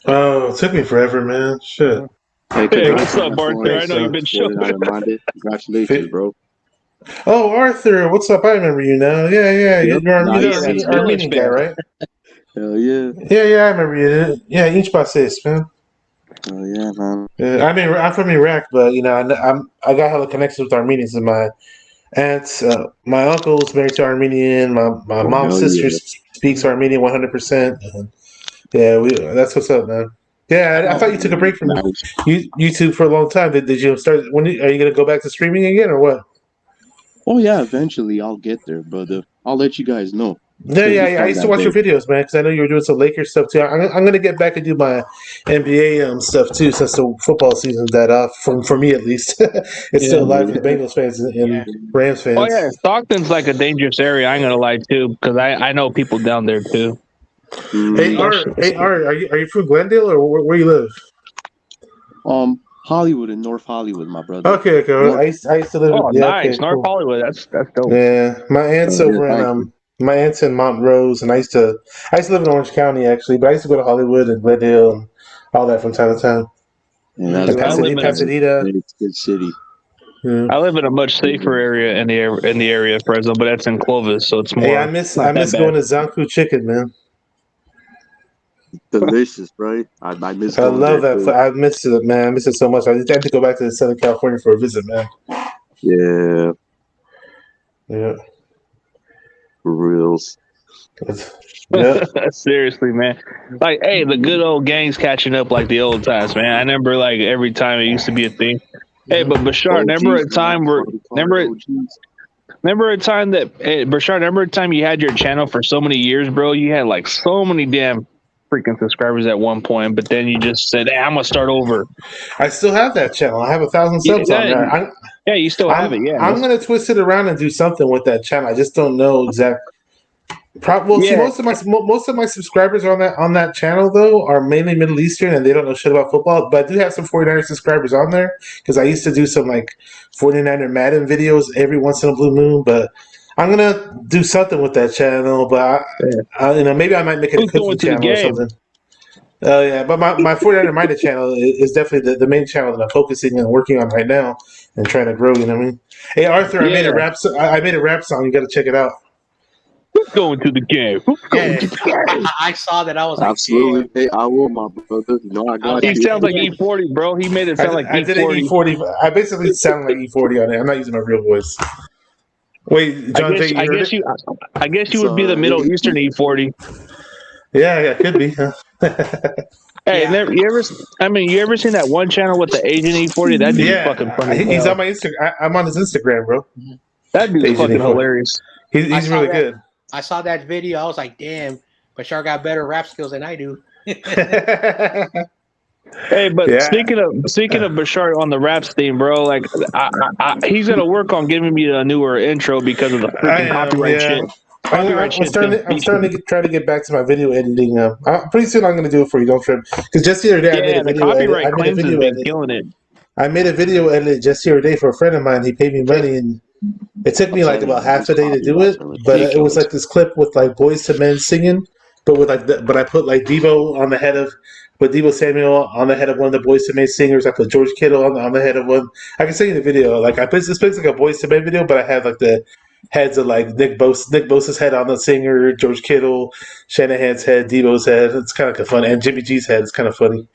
Oh, it took me forever, man. Shit. Hey, what's up, Arthur? I know you've been showing. Congratulations, bro. Oh, Arthur, what's up? I remember you now. Yeah. You're Steelers Armenian guy, fan. right? Hell yeah. Yeah, I remember you. Yeah, inch by six, man. Hell yeah, man. Yeah, I mean, I'm from Iraq, but I got hella connections with Armenians. And my aunts, my uncle's married to Armenian. My mom's sister speaks Armenian 100%. And yeah, that's what's up, man. Yeah, I thought you took a break from YouTube for a long time. Did you start? Are you gonna go back to streaming again, or what? Oh yeah, eventually I'll get there, brother. I'll let you guys know. Yeah. I used to watch your videos, man, because I know you were doing some Lakers stuff too. I'm gonna get back and do my NBA stuff too, since the football season's that off. For me at least, it's still alive for the Bengals fans and Rams fans. Oh yeah, Stockton's like a dangerous area. I ain't gonna lie too, because I know people down there too. Hey, are you from Glendale or where you live? Hollywood and North Hollywood, my brother. Okay. I used to live. Oh, in nice, okay, North cool. Hollywood. That's dope. Yeah, my aunt's over in my aunt's in Montrose, and I used to live in Orange County actually, but I used to go to Hollywood and Glendale and all that from time to time. Yeah, And Pasadena. It's a good city. Yeah. I live in a much safer area in the area of Fresno, but that's in Clovis, so it's more. Hey, I miss going to Zanku Chicken, man. Delicious, right? I miss. I love that. I miss it, man. I miss it so much. I just have to go back to Southern California for a visit, man. Yeah. Yeah. For reals. Yeah. Seriously, man. Like, hey, the good old gang's catching up like the old times, man. I remember like every time it used to be a thing. Hey, but Bashar, remember a time remember a time you had your channel for so many years, bro? You had like so many damn freaking subscribers at one point, but then you just said, hey, I'm gonna start over. I still have that channel. I have 1,000 subs on there. Yeah, you still have it. Yeah, I'm gonna twist it around and do something with that channel. I just don't know exactly. See, most of my subscribers on that channel though are mainly Middle Eastern and they don't know shit about football. But I do have some 49er subscribers on there because I used to do some like 49er Madden videos every once in a blue moon. But I'm gonna do something with that channel, but maybe I might make it a Who's going cooking to the channel or game? something. Oh yeah, but my 49er Minded channel is definitely the main channel that I'm focusing and working on right now and trying to grow. You know what I mean? Hey Arthur, I made a rap. I made a rap song. You got to check it out. Who's going to the game? Who's going to the game? I saw that. I was Absolutely. like, damn. Hey, I will, my brother. You know I got He you. sounds like E40, bro. He made it sound like I did an E40. E40. I basically sound like E40 on it. I'm not using my real voice. Wait, John Jay, I guess you would be the Middle Eastern E40. Yeah, could be. Huh? Hey, you ever seen that one channel with the Asian E40? That dude's fucking funny. He's on my Instagram. I'm on his Instagram, bro. That dude's Asian fucking E40. hilarious. He's really good. I saw that video. I was like, damn, Bashar got better rap skills than I do. Hey, but speaking of Bashar on the raps theme, bro, like he's gonna work on giving me a newer intro because of the freaking copyright shit. I'm starting to try to get back to my video editing. Pretty soon I'm going to do it for you. Don't trip. Because just the other day I made a video edit. Killing it. I made a video edit just the other day for a friend of mine. He paid me money, and it took me like about half a day to do it. But it was like this clip with like Boys to Men singing, but with but I put like Devo on the head of. But Devo Samuel on the head of one of the Boys to Men singers. I put George Kittle on the head of one. I can send you the video. Like I put this like a Boys to Men video, but I have like the heads of like Nick Bosa's head on the singer, George Kittle, Shanahan's head, Devo's head. It's kind of fun, and Jimmy G's head. It's kind of funny.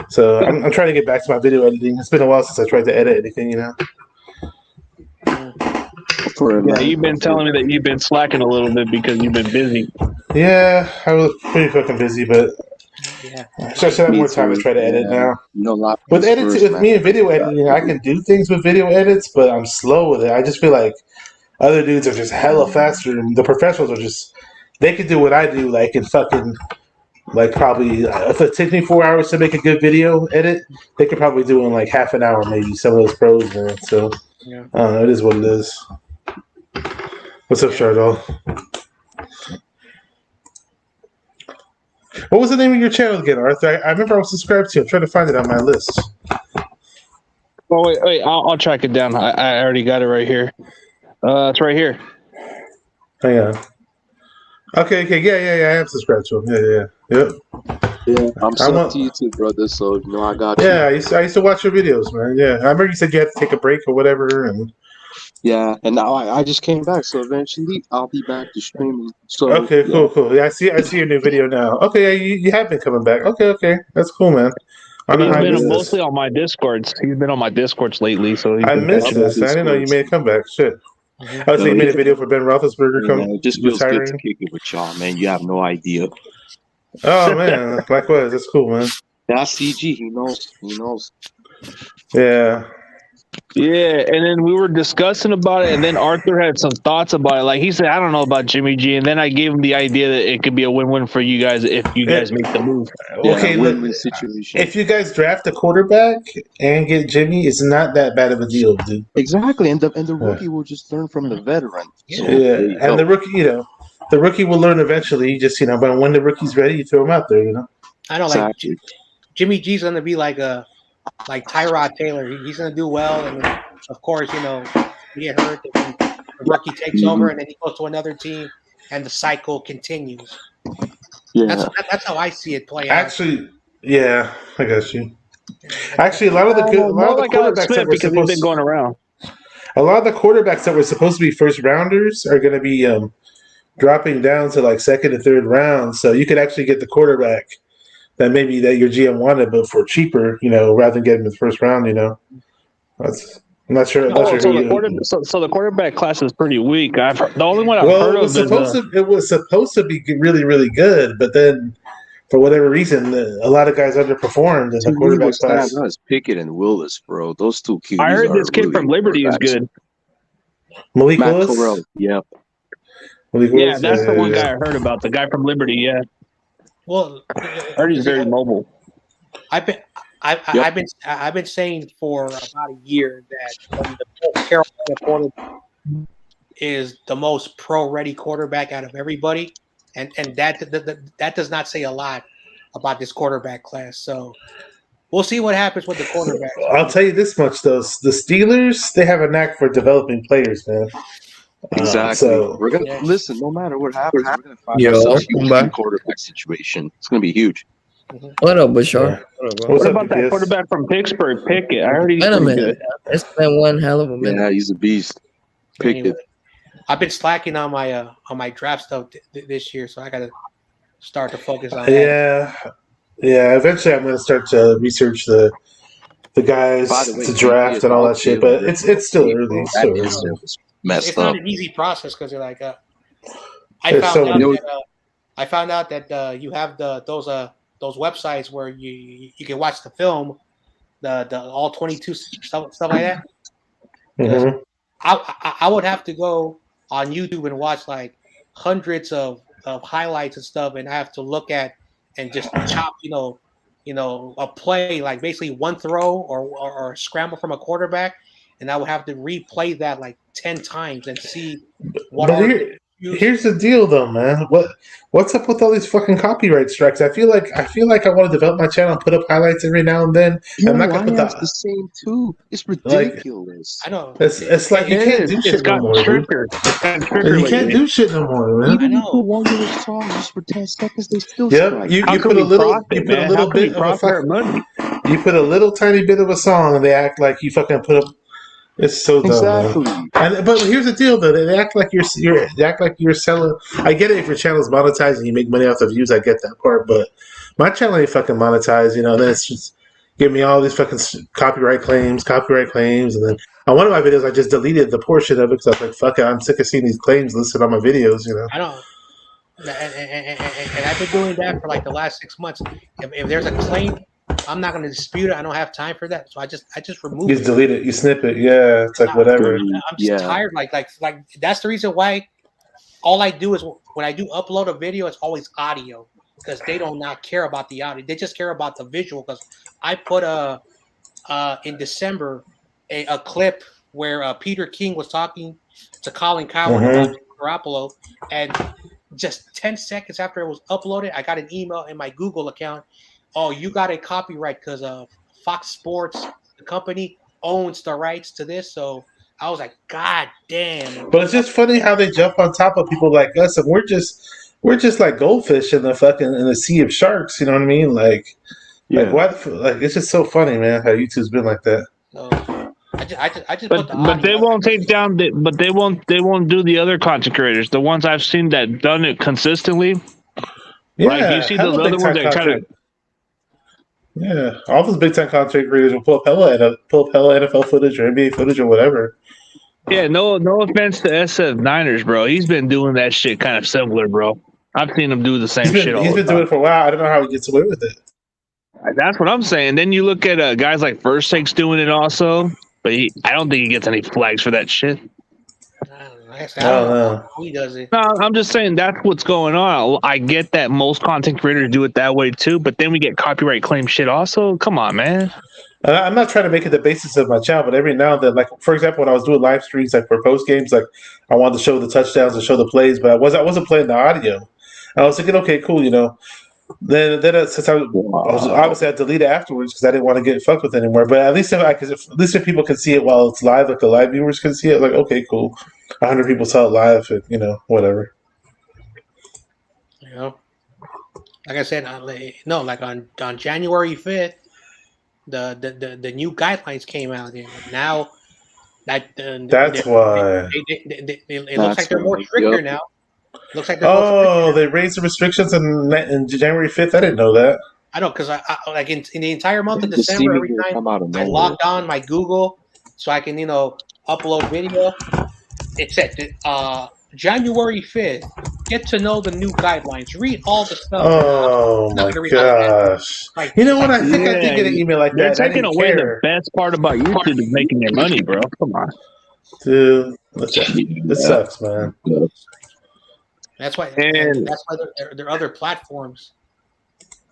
So I'm trying to get back to my video editing. It's been a while since I tried to edit anything, you know. Yeah, you've been telling me that you've been slacking a little bit because you've been busy. Yeah, I was pretty fucking busy, but I should have more time to try to edit now. With me and video editing, I can do things with video edits, but I'm slow with it. I just feel like other dudes are just hella faster. The professionals are just, they can do what I do, like in fucking, like probably, if it takes me 4 hours to make a good video edit, they could probably do it in like half an hour, maybe, some of those pros, man. So, I don't know, it is what it is. What's up, Shardol? What was the name of your channel again, Arthur? I remember I was subscribed to it. I'm trying to find it on my list. Oh, wait, I'll track it down. I already got it right here. It's right here. Hang on. Okay, yeah, I am subscribed to him. Yep. Yeah, I'm subbed to you too, brother. So you know I got you. Yeah, I used to watch your videos, man. Yeah, I remember you said you had to take a break or whatever, and yeah, and now I just came back, so eventually I'll be back to streaming. So okay, cool. Yeah, I see your new video now. Okay, yeah, you have been coming back. Okay, that's cool, man. He's been mostly on my Discords. He's been on my Discords lately, so I missed this. I didn't know you made a comeback. Shit. I was saying you made a video for Ben Roethlisberger it just feels good to kick it with y'all, man. You have no idea. Oh man, likewise. That's cool, man. That's CG. He knows. Yeah. Yeah, and then we were discussing about it, and then Arthur had some thoughts about it. Like he said, I don't know about Jimmy G, and then I gave him the idea that it could be a win-win for you guys if you guys make the move. Okay, win-win situation. If you guys draft a quarterback and get Jimmy, it's not that bad of a deal, dude. Exactly, and the rookie will just learn from the veteran. So, and the rookie, the rookie will learn eventually. Just but when the rookie's ready, you throw him out there. I know, exactly. Like Jimmy G's gonna be like Tyrod Taylor. He's going to do well. And then, of course, he get hurt. And the rookie takes over, and then he goes to another team, and the cycle continues. Yeah. That's how I see it play out. Actually, yeah, I got you. Actually, a lot of the quarterbacks that were supposed to going around. A lot of the quarterbacks that were supposed to be first rounders are going to be dropping down to like second and third round. So you could actually get the quarterback that maybe that your GM wanted, but for cheaper, rather than getting the first round, I'm not sure. So the quarterback class is pretty weak. The only one I've heard of it was supposed to be really, really good, but then for whatever reason, a lot of guys underperformed in the quarterback class. That's Pickett and Willis, bro. Those two QBs. I heard this kid from Liberty is good. Malik Willis. Yep. Malik Willis? Yeah, that's the one guy I heard about. The guy from Liberty. Yeah. Well, I heard he's very mobile. I've been saying for about a year that the Carolina quarterback is the most pro-ready quarterback out of everybody, and that does not say a lot about this quarterback class. So we'll see what happens with the quarterback. I'll tell you this much though: the Steelers, they have a knack for developing players, man. Exactly. So We're gonna listen. No matter what happens, we're gonna find Yo, ourselves I'm in a back. quarterback situation. It's gonna be huge. What up, Bashar? Yeah. What up, bro? What What's up, about that DPS? quarterback from Pittsburgh? Pickett. I heard he's Wait a pretty minute. good. It's been one hell of a minute. Yeah, he's a beast. Pick Anyway, it. I've been slacking on my draft stuff this year, so I got to start to focus on that. Yeah. Eventually, I'm going to start to research the guys By the way, to draft and all that shit. But it's still early. It's still That early. instant was messed It's up. not an easy process because you're like, I There's so found many- out that you have those websites where you can watch the film, the all 22 stuff like that. Mhm. I would have to go on YouTube and watch like hundreds of highlights and stuff, and I have to look at and just chop, a play, like basically one throw or scramble from a quarterback, and I would have to replay that like 10 times and see what But are here's the deal, though, man. What's up with all these fucking copyright strikes? I feel like I want to develop my channel and put up highlights every now and then. Yo, I'm not gonna put I asked the same too. It's Like- ridiculous. I know. It's like you can't do It's shit no got more, dude. trickier. It's got trickier You can't lately. do shit no more, man. Even I if know. the one minute song just for 10 seconds, they still Yep, strike. you How put can a we little profit, you put a man? little How can we bit of a profit our money? you put a little tiny bit of a song and they act like you fucking put up. It's so dumb, Exactly. man. But here's the deal, though. They act like you're selling. I get it if your channel's monetized and you make money off the views. I get that part, but my channel ain't fucking monetized. Then it's just give me all these fucking copyright claims, and then on one of my videos I just deleted the portion of it because I was like, fuck it, I'm sick of seeing these claims listed on my videos. I know. And I've been doing that for like the last 6 months. If there's a claim, I'm not going to dispute it. I don't have time for that, so I just remove You it. just delete it, you snip it. Yeah, it's like whatever. I'm just tired. Like that's the reason why. All I do is when I do upload a video, it's always audio because they do not care about the audio. They just care about the visual. Because I put in December a clip where Peter King was talking to Colin Coward about Garoppolo, and just 10 seconds after it was uploaded, I got an email in my Google account. Oh, you got a copyright because Fox Sports, the company, owns the rights to this. So I was like, God damn. But it's just funny how they jump on top of people like us, and we're just like goldfish in the sea of sharks. You know what I mean? Like what? Like it's just so funny, man. How YouTube's been like that. So I just But put the audio. they won't take down. But they won't do the other content creators. The ones I've seen that done it consistently. Yeah, Like you see hella those other big ones time that kind of. content. Yeah, all those big time content creators will pull up hella NFL footage or NBA footage or whatever. Yeah, no offense to SF Niners, bro. He's been doing that shit kind of similar, bro. I've seen him do the same shit all He's the been time. doing it for a while. I don't know how he gets away with it. That's what I'm saying. Then you look at guys like First Take's doing it also, but I don't think he gets any flags for that shit. I don't know how he does it. No, I'm just saying that's what's going on. I get that most content creators do it that way too, but then we get copyright claim shit also. Come on, man. And I'm not trying to make it the basis of my channel, but every now and then, like for example, when I was doing live streams, like for post games, like I wanted to show the touchdowns and show the plays, but I wasn't playing the audio. And I was thinking, okay, cool, Then since I obviously I deleted it afterwards because I didn't want to get fucked with it anymore. But at least if people can see it while it's live, like the live viewers can see it, like okay, cool. 100 people saw it live, and, whatever. Like I said, like on January 5th, the new guidelines came out, and now That's why. It looks like they're more stricter now. Looks like they raised the restrictions in January 5th. I didn't know that. I know because I like in the entire month of December, every time I logged on my Google so I can upload video, it said January 5th. Get to know the new guidelines. Read all the stuff. Oh my gosh! Like, you know what? I think I did get an email like They're that. taking away the best part about YouTube is making their money, bro. Come on, dude. It sucks, man. That's why. And that's why there are other platforms.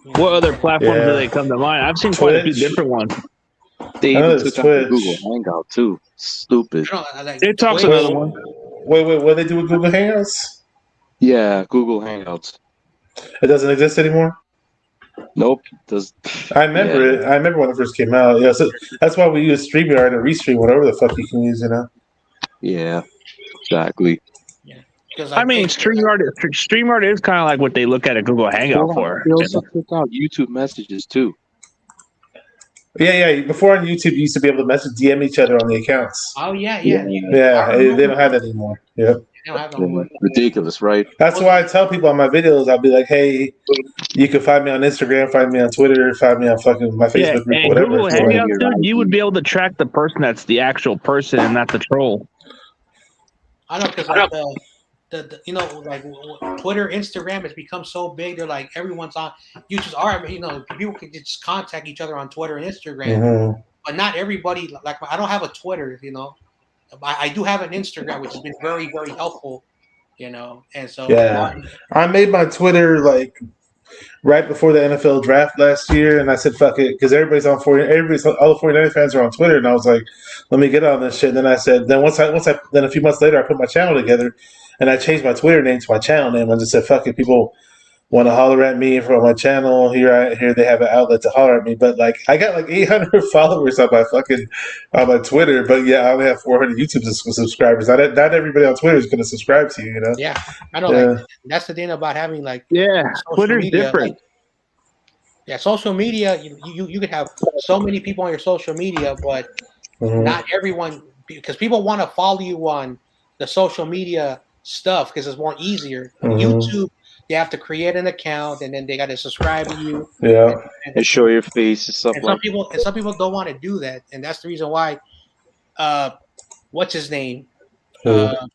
What other platforms do they come to mind? I've seen quite a few different ones. They even took out the Google Hangout too. Stupid. It talks another one. Wait, what they do with Google Hangouts? Yeah, Google Hangouts. It doesn't exist anymore? Nope. I remember it. I remember when it first came out. Yeah, so that's why we use StreamYard and Restream, whatever the fuck you can use, Yeah. Exactly. Yeah. Because I mean, StreamYard is kind of like what they look at a Google Hangout for. They also took out YouTube messages too. Yeah. Before on YouTube, you used to be able to message DM each other on the accounts. Oh yeah. Yeah, they don't have that anymore. Yeah. They don't have no more. Ridiculous, right? That's why I tell people on my videos, I'll be like, hey, you can find me on Instagram, find me on Twitter, find me on fucking my Facebook group, and whatever. Google Hangout, dude, you would be able to track the person that's the actual person and not the troll. I know, because like the you know, like Twitter, Instagram has become so big. They're like everyone's on. You just are, you know, people can just contact each other on Twitter and Instagram, but not everybody. Like I don't have a Twitter, you know. I do have an Instagram, which has been very, very helpful, you know. And so I made my Twitter like right before the NFL draft last year, and I said fuck it because all the 49er fans are on Twitter, and I was like, let me get on this shit. And then I said, then then a few months later, I put my channel together, and I changed my Twitter name to my channel name. I just said fuck it, people want to holler at me from my channel. Here they have an outlet to holler at me. But like I got like 800 followers on my Twitter, but yeah, I only have 400 YouTube subscribers. Not everybody on Twitter is going to subscribe to you, you know? Yeah, I know. Like that's the thing about having like Twitter's media, different. Like, social media, you could have so many people on your social media, but not everyone, because people want to follow you on the social media stuff because it's more easier. YouTube, they have to create an account and then they got to subscribe to you. Yeah, and show your face and stuff. And some people don't want to do that, and that's the reason why. What's his name? The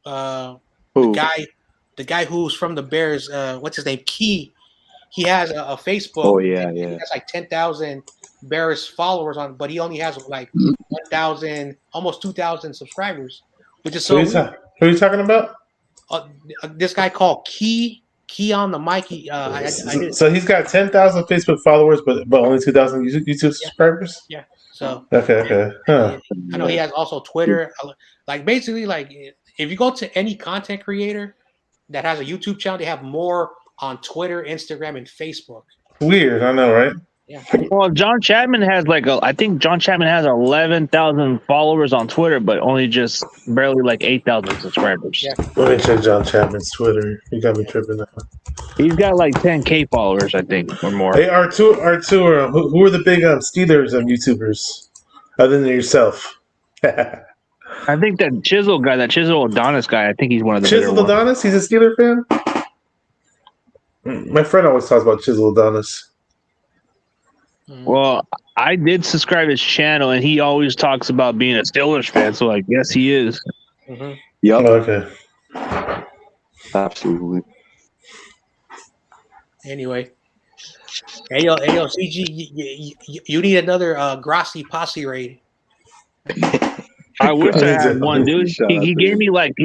guy who's from the Bears. What's his name? Key. He has a Facebook. Oh yeah. He has like 10,000 Bears followers on, but he only has like 1,000, almost 2,000 subscribers, which is so. Who are you talking about? This guy called Key on the mic. So he's got 10,000 Facebook followers, but only 2,000 YouTube subscribers. Yeah. So okay. Huh. I know he has also Twitter. Like basically, like if you go to any content creator that has a YouTube channel, they have more on Twitter, Instagram, and Facebook. Weird, I know, right? Yeah. Well, John Chapman has I think John Chapman has 11,000 followers on Twitter, but only just barely like 8,000 subscribers. Yeah. Let me check John Chapman's Twitter. You got me tripping now. He's got like 10K followers, I think, or more. Hey, Artur, who are the big Steelers YouTubers other than yourself? I think that Chisel Adonis guy, I think he's one of the Chisel Adonis? He's a Steeler fan? My friend always talks about Chisel Adonis. Well, I did subscribe his channel, and he always talks about being a Steelers fan, so I guess he is. Yep. Okay. Absolutely. Anyway, hey yo, CG, you need another Grassi Posse raid. I wish I had one, dude. He gave me like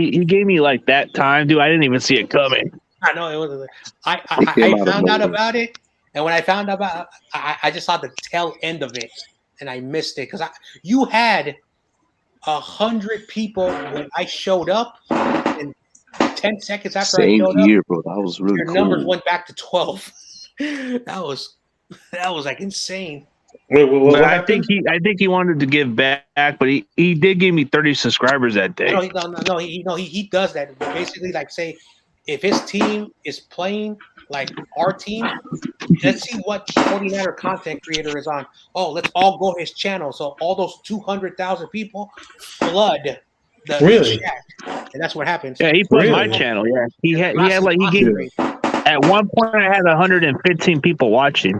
that time, dude. I didn't even see it coming. I know it was. I found out about it, and when I found out about, I just saw the tail end of it, and I missed it because you had 100 people when I showed up, and 10 seconds after I showed up, bro. That was really your cool. numbers went back to 12. that was like insane. What I think he wanted to give back, but he did give me 30 subscribers that day. No, he does that. Basically, like say, if his team is playing like our team, let's see what 49er content creator is on. Oh, let's all go to his channel. So all those 200,000 people flood the chat, and that's what happens. Yeah, he put my channel. Yeah, he gave at one point I had 115 people watching.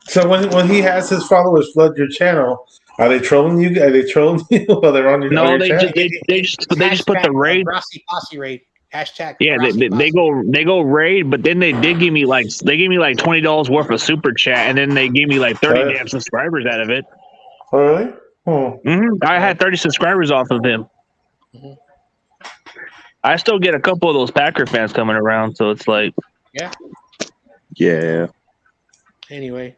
So when he has his followers flood your channel, are they trolling you? Are they trolling you while they're on your? No, on your they just put the raid. Grassi Posse raid. Hashtag. Yeah, they go raid, but then they gave me like $20 worth of super chat, and then they gave me like 30 damn subscribers out of it. Oh, really? I had 30 subscribers off of him. I still get a couple of those Packer fans coming around, so it's like, yeah. Anyway,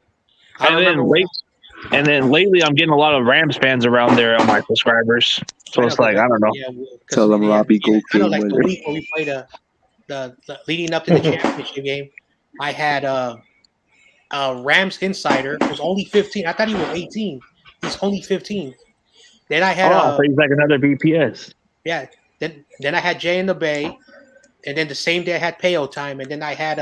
and then lately I'm getting a lot of Rams fans around there on my subscribers. So it's like, I don't know. Yeah, tell them Robbie go I know, like the week where we played the leading up to the championship game, I had a Rams insider who was only 15. I thought he was 18. He's only 15. Then I had so he's like another BPS. Yeah. Then I had Jay in the Bay, and then the same day I had Payo time, and then I had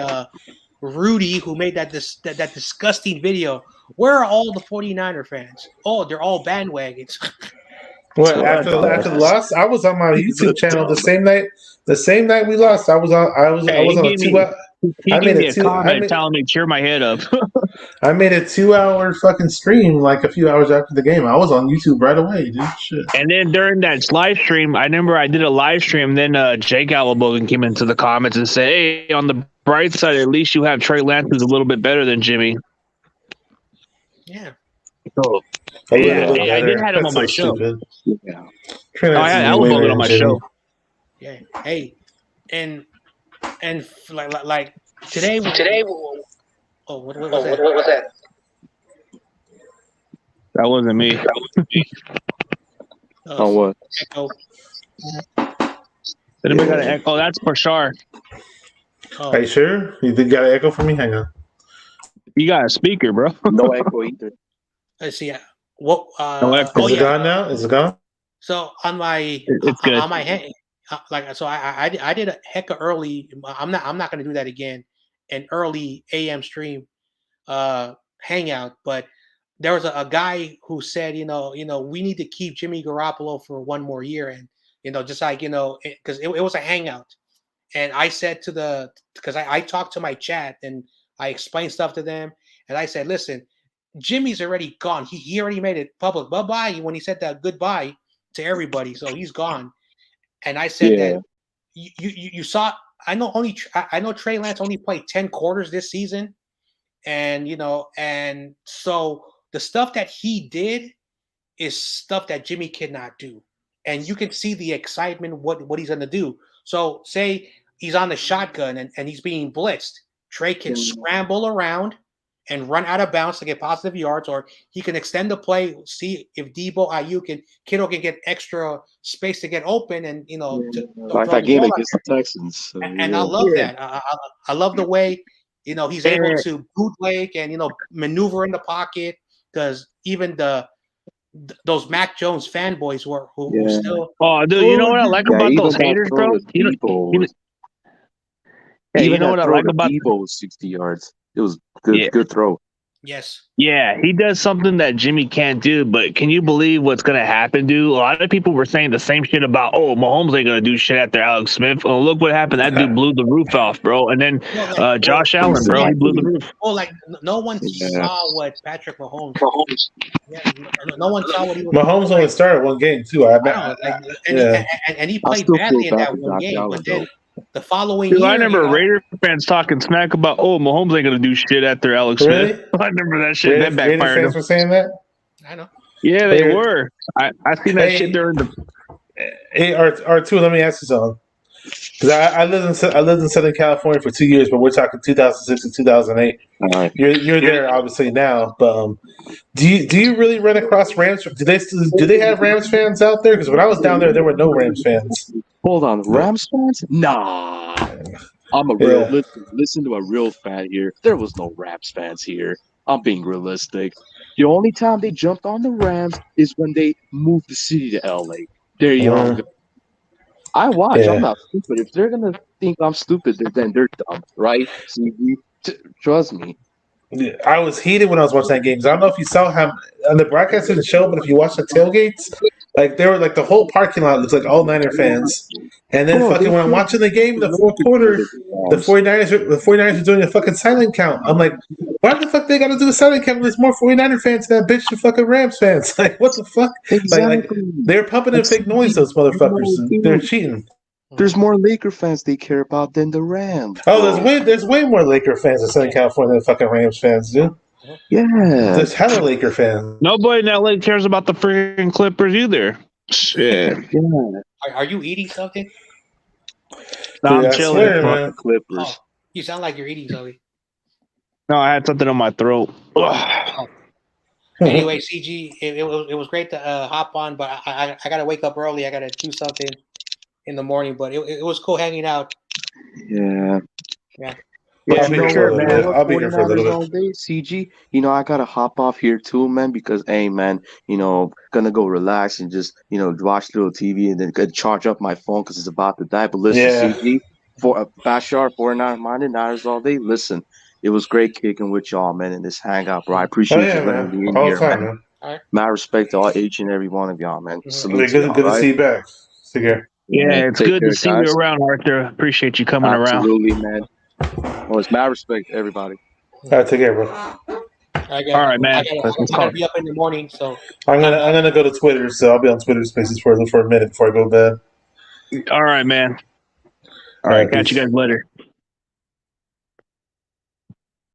Rudy who made that disgusting video. Where are all the 49er fans? Oh, they're all bandwagons. What after the loss? I was on my YouTube channel the same night. The same night we lost, I was on a 2 hour. He gave me a comment telling me to cheer my head up. I made a 2 hour fucking stream like a few hours after the game. I was on YouTube right away, dude. Shit. And then during that live stream, I remember I did a live stream. Then Jay Garoppolo came into the comments and said, "Hey, on the bright side, at least you have Trey Lance, who's a little bit better than Jimmy." Yeah. So, I did have him on my show. Yeah. I had Garoppolo on my show. Yeah. Hey, and like today. Oh, what was that? What was that? That wasn't me. Oh, what? Echo. Anybody got an echo? That's for sure. Oh. Are you sure? You think you got an echo for me? Hang on. You got a speaker, bro. No echo either. Let's see. What? No echo. Is it gone now? Is it gone? So on my on my head, I did a hecka early. I'm not going to do that again. An early AM stream, hangout. But there was a guy who said, we need to keep Jimmy Garoppolo for one more year, and just like because it was a hangout, and I said because I talked to my chat and I explained stuff to them, and I said, listen, Jimmy's already gone. He already made it public. Bye-bye when he said that goodbye to everybody. So he's gone. And I said that you saw. I know Trey Lance only played 10 quarters this season, and and so the stuff that he did is stuff that Jimmy cannot do, and you can see the excitement what he's going to do. So say he's on the shotgun and he's being blitzed. Trey can scramble around and run out of bounds to get positive yards, or he can extend the play, see if Debo, Ayuk, and Kittle can get extra space to get open, and like that game against the Texans. So, and I love that. I love the way he's able to bootleg and maneuver in the pocket, because even those Mac Jones fanboys who still. Oh, dude, you know what I like about those haters, bro? You know what I like about Debo was 60 yards. It was good throw. Yes. Yeah, he does something that Jimmy can't do, but can you believe what's going to happen, dude? A lot of people were saying the same shit about, Mahomes ain't going to do shit after Alex Smith. Oh, look what happened. That dude blew the roof off, bro. And then Josh Allen, bro, he blew the roof. Oh, like no one saw what Patrick Mahomes. Yeah, no one saw what he was. Mahomes only started one game, too. And he played badly in that one game, but then the following year, I remember Raider fans talking smack about, Mahomes ain't gonna do shit after Alex Smith. I remember that shit. That backfired. Raider fans were saying that. I know. Yeah, they were. I seen that shit during the. Hey, R2, let me ask you something. Because I lived in Southern California for 2 years, but we're talking 2006 to 2008. Right. You're there obviously now, but do you really run across Rams? Do they have Rams fans out there? Because when I was down there were no Rams fans. Hold on, Rams fans? Nah. I'm a real listen to a real fan here. There was no Rams fans here. I'm being realistic. The only time they jumped on the Rams is when they moved the city to LA. There you go. I watch. I'm not stupid. If they're gonna think I'm stupid, then they're dumb, right? So trust me. I was heated when I was watching that game. I don't know if you saw how on the broadcast of the show, but if you watch the tailgates, like they were like the whole parking lot looks like all Niner fans. And then when I'm watching the game in the fourth quarter, the 49ers are doing a fucking silent count. I'm like, why the fuck they gotta do a silent count when there's more 49er fans than that bitch than fucking Rams fans? Like, what the fuck? Exactly. Like they're pumping in fake noise, those motherfuckers. They're cheating. There's more Laker fans they care about than the Rams. Oh, there's way more Laker fans in Southern California than fucking Rams fans, dude. Yeah. There's hella Laker fans. Nobody in LA cares about the freaking Clippers either. Shit. Yeah. Are you eating something? No, I'm chilling. Swear, man. Clippers. Oh, you sound like you're eating something. No, I had something on my throat. Anyway, CG, it was great to hop on, but I got to wake up early. I got to do something in the morning, but it was cool hanging out. Yeah. Yeah. Yeah, I'll for be here for sure, a little man. bit. I'll be here for a little 49ers all bit. day, CG. I gotta hop off here too, man, because hey, man, gonna go relax and just watch a little TV and then charge up my phone because it's about to die. But listen, Yeah. CG, for Bashar 49 minded Niners all day. Listen, it was great kicking with y'all, man, in this hangout, bro. I Oh appreciate you yeah, letting man. me in All the here, time, man. man. All right. My respect to all each and every one of y'all, man. Okay, Salute to good y'all, to right? see you back. Take care. Yeah, it's Take good to care, see you guys. around, Arthur. Appreciate you coming around. Absolutely, man. Well, it's my respect to everybody. All right, take care, bro. I All right, man. Let's gotta talk. be up in the morning, so I'm gonna go to Twitter, so I'll be on Twitter Spaces for a minute before I go to bed. All right, man. All All right, right, catch you peace. guys later.